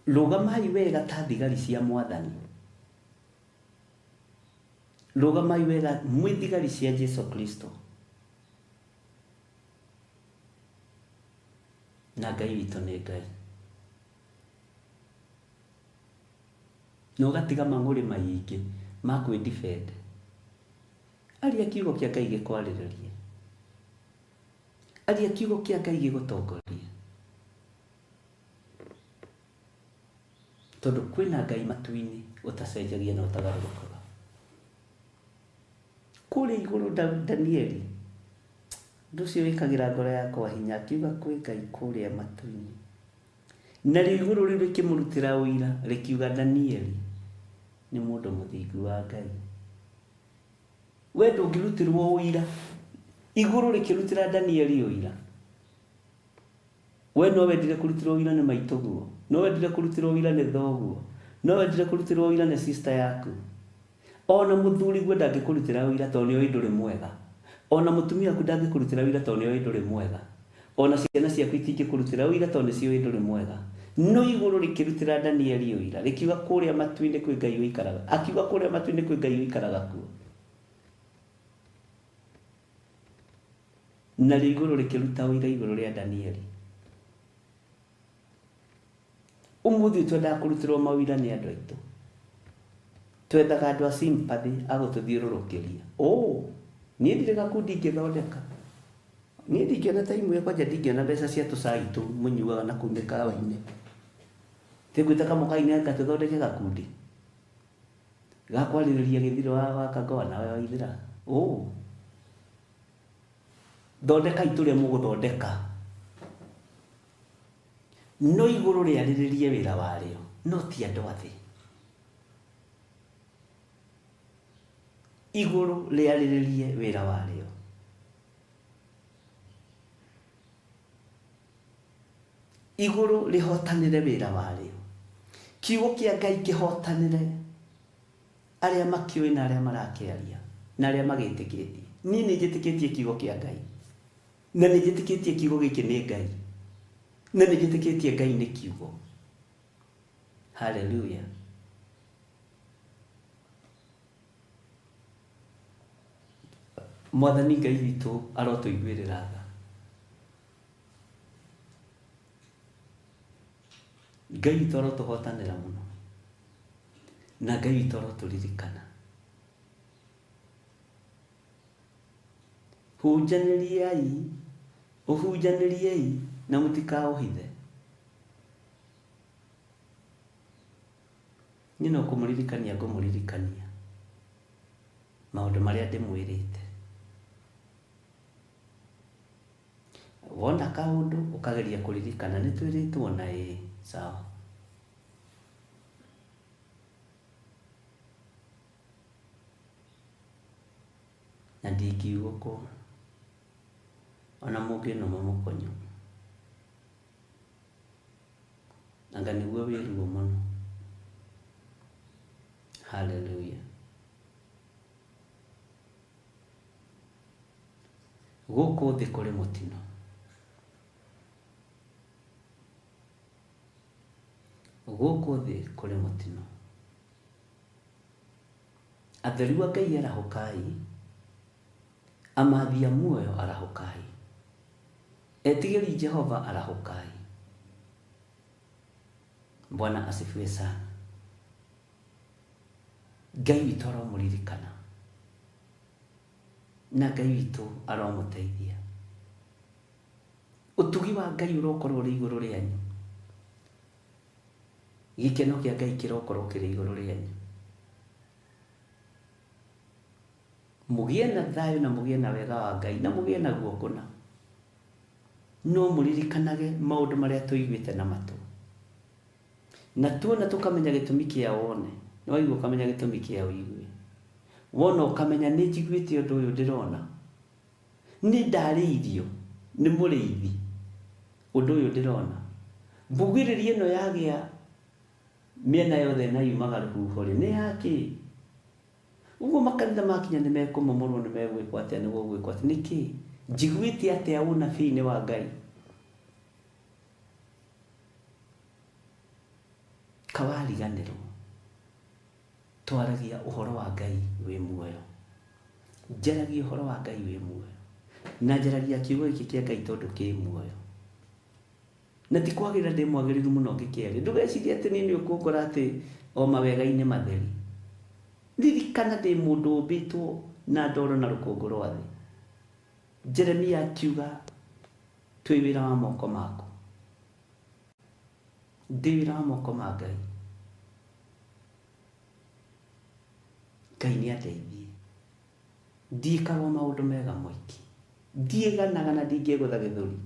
Rũgamai wega ta thigari cia Mwathani. Rũgamai wega mwĩ thigari cia Jesu Kristo. Na Ngai witũ nĩ Ngai. Na ũgatiga mang'ũrĩ maingĩ ma kwĩdefend. Aria kiugo kĩa Ngai gĩkwarĩrĩrie. Aria kiugo kĩa Ngai gĩgũtongorie. Tondũ kwĩna Ngai matu-inĩ ũtacenjagia na ũtagarũrũkaga. Kũrĩa igũrũ Danieli, ũndũ ũcio wĩkagĩra ngoro yakwa hinya, akiuga kwĩ Ngai kũrĩa matu-inĩ. Narĩo igũrũ rĩu rĩkĩmũrutĩra ũira rĩkiuga Danieli nĩ mũndũ mũthingu wa Ngai. We ndũngĩrutĩrwo ũira, igũrũ rĩkĩrutĩra Danieli ũira. We no wendire kũrutĩrwo ũira nĩ maitũguo, no wendire kũrutĩrwo ũira nĩ thoguo, no wendire kũrutĩrwo ũira nĩ sister yaku. Ona mũthuri guo ndangĩkũrutĩra ũira tondũ nĩoĩ ndũrĩ mwega. Ona mũtumia waku ndangĩkũrutĩra ũira tondũ nĩoĩ ndũrĩ mwega. Ona ciana ciaku itingĩkũrutĩra ũira tondũ nĩciũĩ ndũrĩ mwega. No igũrũ rĩkĩrutĩra Danieli ũira, rĩkiuga kũrĩa matu-inĩ kwĩ Ngai ũikaraga. Akiuga kũrĩa matu-inĩ kwĩ Ngai ũikaraga kuo. Narĩo igũrũ rĩkĩruta ũira igũrũ rĩa Danieli. Ũmũthĩ twendaga kũrutĩrwo mawĩra nĩ andũ aitũ. Twendaga andũ a sympathy agũtũthiũrũrũkĩria. Niĩ ndirĩ gakundi ingĩthondeka. Niĩ ndingĩona ta imwe kwanja ndingĩona mbeca cia tũcai tũu mũnyuaga na kũu mĩkawa-inĩ. Tĩngwĩta kamũka-inĩ gatũthondeke gakundi. Gakwarĩrĩria gĩthiro wa Kangoa nawe Waithĩra. Thondekai tũrĩa mũgũthondeka. No igũrũ rĩarĩrĩrie wĩra warĩo, no ti andũ a thĩ. Igũrũ rĩarĩrĩrie wĩra warĩo. Igũrũ rĩhotanĩre wĩra warĩo. Kiugo kĩa Ngai kĩhotanĩre arĩa makĩũĩ na arĩa marakĩaria na arĩa magĩtĩkĩtie. Niĩ nĩ njĩtĩkĩtie kiugo kĩa Ngai. Na nĩ njĩtĩkĩtie kiugo gĩkĩ nĩ Ngai. Na nĩ njĩtĩkĩtie Ngai nĩ kiugo. Hallelujah. Mwathani Ngai witũ arotũiguĩrĩra tha. Ngai witũ arotũhotanĩra mũno. Na Ngai witũ arotũririkana. Ũhunjanĩriei na mũtikaũhithe. Niĩ no kũmũririkania ngũmũririkania maũndũ marĩa ndĩmwĩrĩte. Wona kaũndũ ũkageria kũririkana nĩ twĩrĩtwo na sawa. Na ndingĩugũkwo ona mũngĩnũma mũkonyo. Anga nĩguo wĩruo mũno. Hallelujah. Gũkũ thĩ kũrĩ mũtino. Gũkũ thĩ kũrĩ mũtino. Atheru a Ngai arahũkai. Amathia muoyo arahũkai. Etigĩri Jehova arahũkai. Bwana asifiwe sana. Ngai witũ aromũririkana. Na Ngai witũ aromũteithia. Ũtugi wa Ngai ũrokorwo ũrĩ igũrũ rĩanyu. Gĩkeno kĩa Ngai kĩrokorwo kĩrĩ igũrũ rĩanyu. Mũgĩe na thayũ na mũgĩe na wega wa Ngai na mũgĩe na guokũna. No mũririkanage maũndũ marĩa tũiguĩte na matũ. na tuona tukamenya gĩtũmi kĩa wone nĩ waigua ũkamenya gĩtũmi kĩa ũigue wona ũkamenya nĩ njiguĩte ũndũ ũyũ ndĩrona nĩ ndarĩirio nĩ mũrĩithi ũndũ ũyũ ndĩrona mbugĩrĩria ĩno yagĩa mĩena yothe na yumaga rũhuho nĩ yake ũguo makanitha makinya nĩ mekũmomorwo nĩ megwĩkwo atĩa nĩ gũgwĩkwo atĩa nĩkĩ njiguĩte atĩa ũnabii-inĩ wa Ngai kawariganĩrwo twaragia ũhoro wa Ngai wĩ muoyo njaragia ũhoro wa Ngai wĩ muoyo na njaragia kiugo gĩkĩ kĩa Ngai tondũ kĩ muoyo na ti kwagĩrĩra ndĩ mwagĩrĩru mũno ngĩkĩaria ndũgecirie atĩ niĩ nĩ ũkũngora atĩ o mawega-inĩ matheri ririkana ndĩ mũndũ ũmbĩtwo na ndoro na rũkũngũ rwa thĩ Jeremia akiuga twĩ wĩra wa moko maku ndĩ wĩra wa moko ma Ngai Ngai nĩ ateithie ndiĩkaga maũndũ mega moiki ndiĩganaga na ndingĩgũtha gĩthũri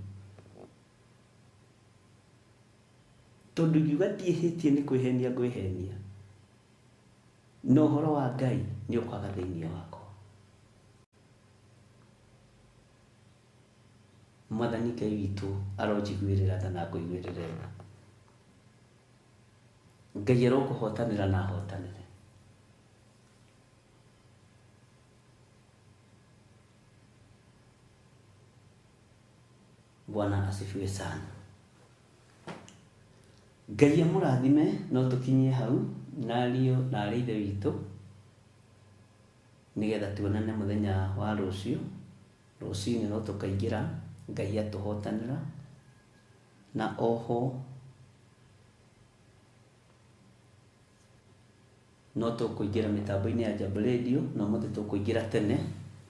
tondũ ngiuga ndiĩhĩtie nĩ kwĩhenia ngwĩhenia no ũhoro wa Ngai nĩ ũkaga thĩinĩ wakwa Mwathani Ngai witũ aronjiguĩrĩra tha na ngũiguĩrĩre tha Ngai arokũhotanĩra na ahotanĩre Bwana asifiwe sana Ngai amũrathime no tũkinyie hau nario na arĩ ithe witũ nĩgetha tuonane mũthenya wa rũciũ rũcinĩ no tũkaingĩra Ngai atũhotanĩra na oho no tũkũingĩra mĩtambo-inĩ ya Jambo Radio no mũthĩ tũkũingĩra tene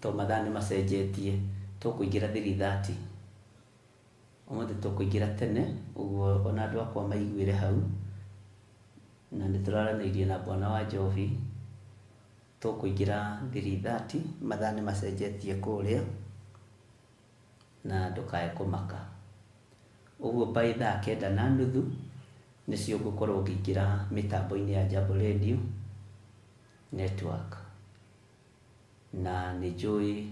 to mathaa nĩ macenjetie tũkũingĩra 3:30 ũmũthĩ tũkũingĩra tene ũguo ona andũ akwa maiguĩre hau na nĩ tũraranĩirie na Bwana wa Njovi tũkũingĩra 3:30 mathaa nĩ macenjetie kũrĩa na ndũkae kũmaka ũguo by 9:30 nĩcio ngũkorwo ngĩingĩra mĩtambo-inĩ ya Jambo Radio network na nĩ njũĩ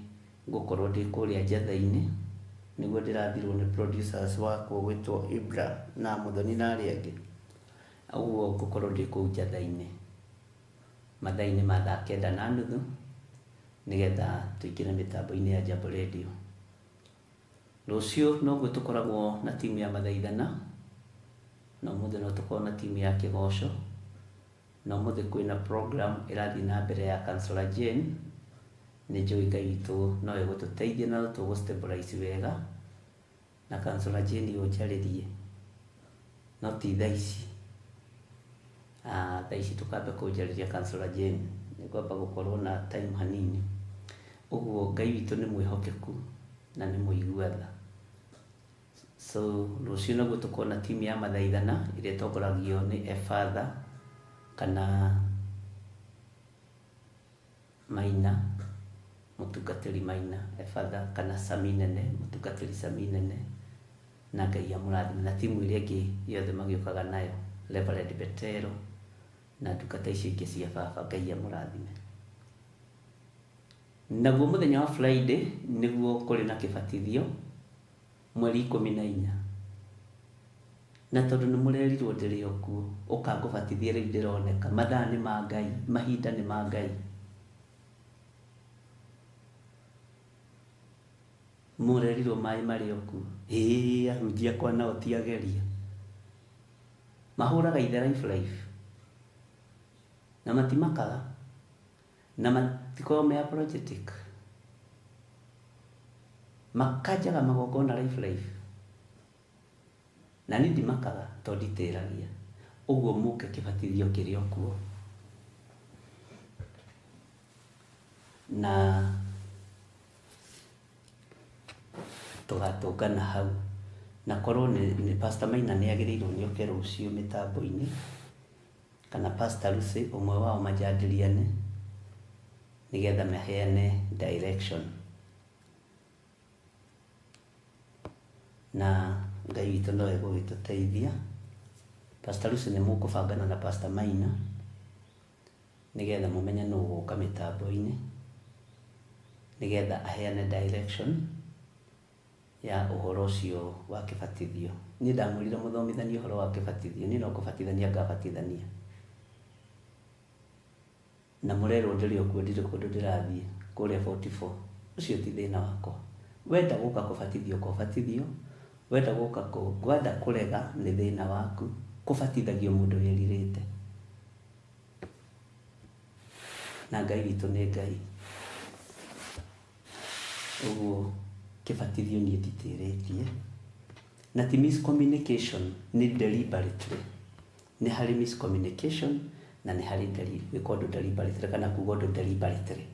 ngũkorwo ndĩ kũrĩa njatha-inĩ nĩguo ndĩrathirwo nĩ producers wakwa gwĩtwo Ibra na Mũthoni na arĩa angĩ ũguo ngũkorwo ndĩ kũu njatha-inĩ mathaa-inĩ ma 9:30 nĩgetha tũingĩre mĩtambo-inĩ ya Jambo Radio rũciũ noguo tũkoragwo na timu ya mathaithana na ũmũthĩ no tũkorwo na timu ya kĩgoco na ũmũthĩ kwĩna program ĩrathiĩ na mbere ya Councillor Jane nĩ njũĩ Ngai witũ no egũtũteithia na tũgũ-stabilize wega na Councillor Jane ũnjarĩrie no ti thaa ici tũkambe kũnjarĩria Councillor Jane nĩ kwamba gũkorwo na time hanini ũguo Ngai witũ nĩ mwĩhokeku na nĩ mũigua tha so rũciũ naguo tũkorwo na timu ya mathaithana ĩrĩa ĩtongoragio nĩ Father kana Maina mũtungatĩri Maina Father kana Sami Nene mũtungatĩri Sami Nene na Ngai amũrathime na timu ĩrĩa ĩngĩ yothe magĩũkaga nayo Reverend Betero na ndungata icio ingĩ cia baba Ngai amũrathime naguo mũthenya wa Friday nĩguo kũrĩ na kĩbatithio mweri 14 na tondũ nĩ mũrerirwo ndĩrĩ o kuo ũkangũbatithia rĩu ndĩroneka mathaa nĩ ma Ngai mahinda nĩ ma Ngai mũrerirwo maĩ marĩ o kuo ahunjia kwa nao ti ageria mahũraga ithe life na matimakaga na matikoyo me apologetic makajaga magongona life na nĩ ndimakaga to nditĩragia ũguo mũke kĩbatithio kĩrĩ o kuo na tũgatũngana hau na korwo nĩ Pastor Maina nĩ agĩrĩirwo nĩ oke rũciũ mĩtambo-inĩ kana Pastor Lucy ũmwe wao majadiliane nĩgetha maheane direction na Ngai witũ no egũgĩtũteithia Pastor Lucy nĩ mũkũbangana na Pastor Maina nigetha mũmenye nũ gũka mĩtambo-inĩ nigetha aheane direction ya ũhoro ũcio wa kĩbatithio. Niĩ ndamwĩrire mũthomithanie ũhoro wa kĩbatithio, niĩ no kũbatithania ngabatithania, na mũrerwo ndĩrĩ okuo ndirĩ kũndũ ndĩrathiĩ kũrĩa 44. Ũcio ti thĩna wakwa. Wenda gũka kũbatithio kũbatithio, wenda gũka gwenda kũrega nĩ thĩna waku. Kũbatithagio mũndũ wĩrirĩte, na Ngai witũ nĩ Ngai. Ũguo kĩbatithio niĩ nditĩrĩtie, na ti miscommunication, nĩ deliberately. Nĩ harĩ miscommunication na nĩ harĩ gwĩka ũndũ deliberately kana kuga ũndũ deliberately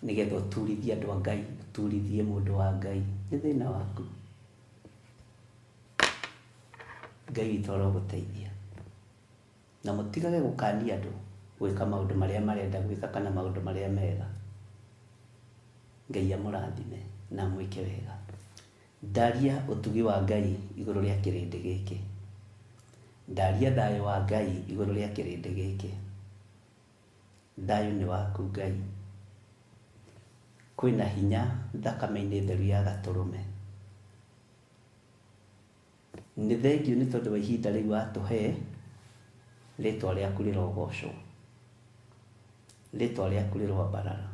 nigetha ũturithie andũ a Ngai, ũturithie mũndũ wa Ngai. Nĩ thĩna waku. Ngai witũ arogũteithia, na mũtigage gũkania andũ gwĩka maũndũ marĩa marenda gwĩka kana maũndũ marĩa mega. Ngai amũrathime na mwĩke wega. Ndaria ũtugi wa Ngai igũrũ rĩa kĩrĩndĩ gĩkĩ. Ndaria thayũ wa Ngai igũrũ rĩa kĩrĩndĩ gĩkĩ. Thayũ nĩ waku Ngai. Kwĩna hinya thakame-inĩ theru ya Gatũrũme. Nĩ thengio nĩ tondũ wa ihinda rĩu watũhe, rĩtwa rĩaku rĩrogocwo, rĩtwa rĩaku rĩrwambarara.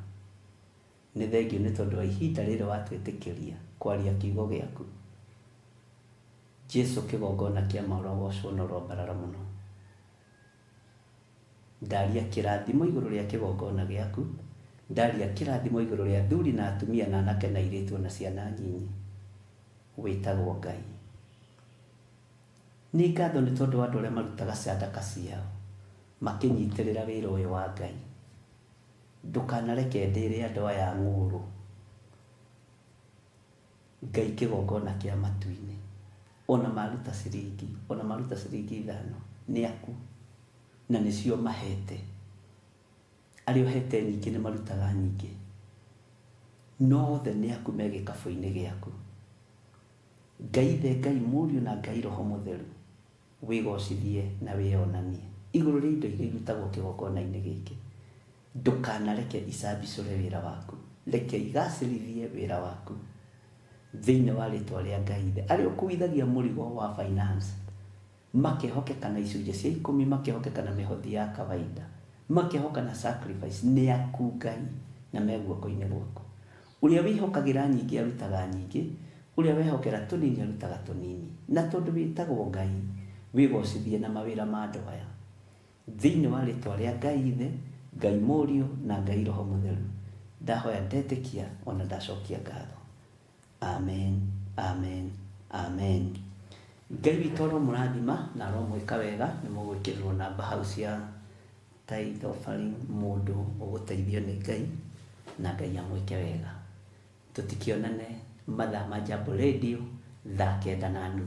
Nĩ thengio nĩ tondũ wa ihinda rĩrĩ watwĩtĩkĩria kwaria kiugo gĩaku. Jesu kĩgongona kĩa marogocwo na rwambarara mũno. Ndaria kĩrathimo igũrũ rĩa kĩgongona gĩaku. Ndaria kĩrathimo igũrũ rĩa athuri na atumia na anake na airĩtu na ciana nyinyi. Wĩtagwo Ngai. Nĩ ngatho nĩ tondũ wa andũ arĩa marutaga sadaka ciao makĩnyitĩrĩra wĩra ũyũ wa Ngai. Ndũkanareke ndĩrĩ andũ aya ng'ũrũ. Ngai kĩgongona kĩa matu-inĩ. Ona maruta ciringi, ona maruta ciringi 5 nĩ aku, na nĩcio mahete. Arĩa ohete nyingĩ nĩ marutaga nyingĩ. No othe nĩ aku me gĩkabũ-inĩ gĩaku. Ngai the Ngai Mũriũ na Ngai Roho Mũtheru wĩgocithie na wĩonanie igũrũ rĩa indo iria irutagwo kĩgongona-inĩ gĩkĩ. Ndũkanareke icambicũre wĩra waku, reke igacĩrithie wĩra waku thĩinĩ wa rĩtwa rĩa Ngai the. Arĩa ũkuithagia mũrigo wa finance makehokeka na icunjĩ cia 10, makehokeka na mĩhothi ya kawaida, makehoka na sacrifice, nĩ aku Ngai na me guoko-inĩ gwaku. Ũrĩa wĩhokagĩra nyingĩ arutaga nyingĩ, ũrĩa wehokera tũnini arutaga tũnini. Na tondũ wĩtagwo Ngai, wĩgocithie na mawĩra ma andũ aya thĩinĩ wa rĩtwa rĩa Ngai the, Ngai Mũriũ na Ngai Roho Mũtheru. Ndahoya ndetĩkia ona ndacokia ngatho. Amen, amen, amen. Ngai witũ aromũrathima na aromwĩka wega. Nĩ mũgwĩkĩrĩrwo namba hau cia tithe offering, mũndũ ũgũteithio nĩ Ngai na Ngai amwĩke wega. Tũtikionane mathaa ma Jambo Radio 9:30.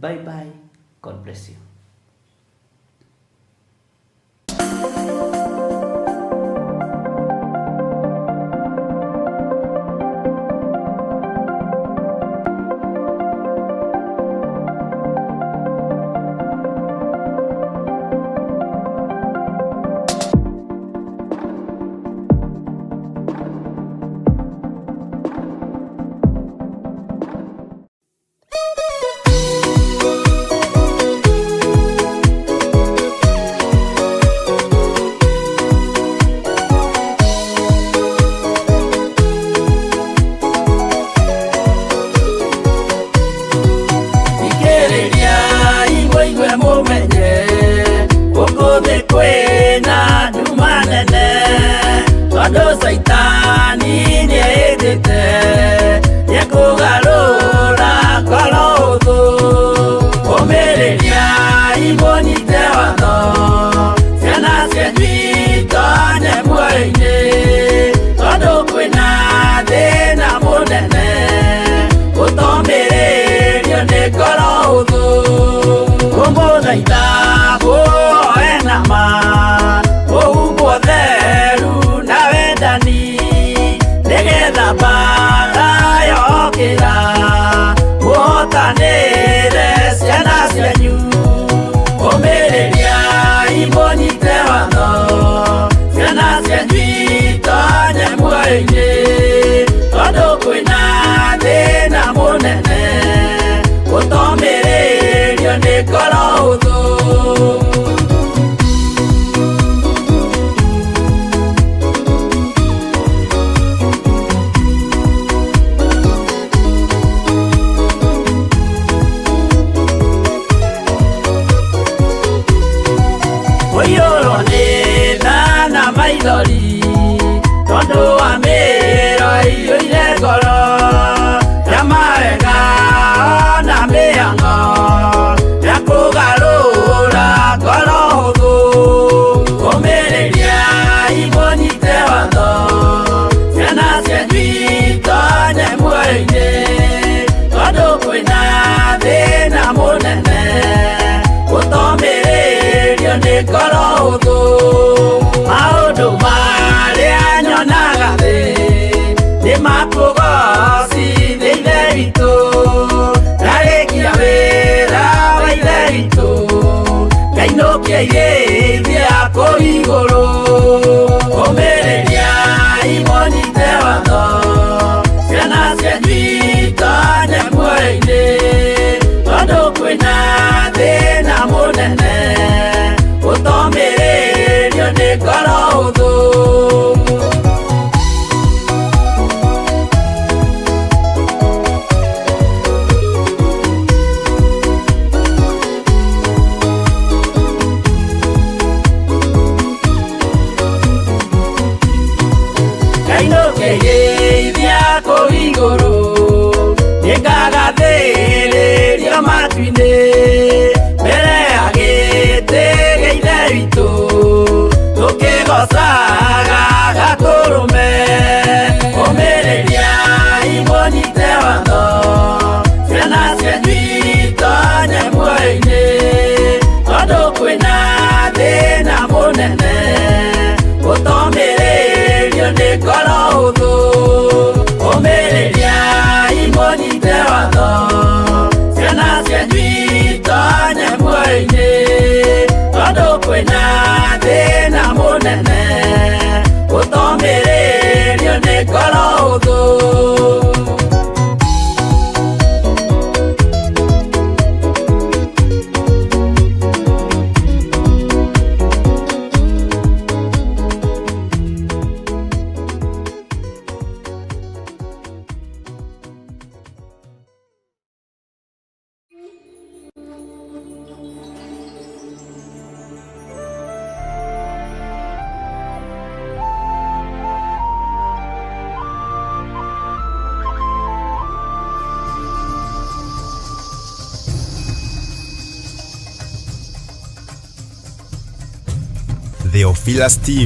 Bye bye. God bless you. makugoci thĩinĩ witũ ndarĩkia wĩra wa ithe witũ ngainũkia irĩithia kũu igũrũ ũmĩrĩria imũnyite watho ciana cianyu itonye muoyo-inĩ tondũ kwĩna thĩna mũnene ũtomĩrĩrio nĩ ngoro hũthũ. Ngainũkĩria kũu igũrũ nĩngagathĩrĩrio matu-inĩ mbere ya gĩtĩ gĩa ithe witũ tũkĩgocaga gatũrũme ũmĩrĩria imũnyite watho ciana cianyu itonye muoyo-inĩ tondũ kwĩna thĩna mũnene ũtomĩrĩrio nĩ ngoro hũthũ ũmĩrĩria imũnyite watho ciana cianyu itonye muoyo-inĩ tondũ kwĩna thĩna mũnene ũtomĩrĩrio nĩ ngoro hũthũ. Theophilus TV.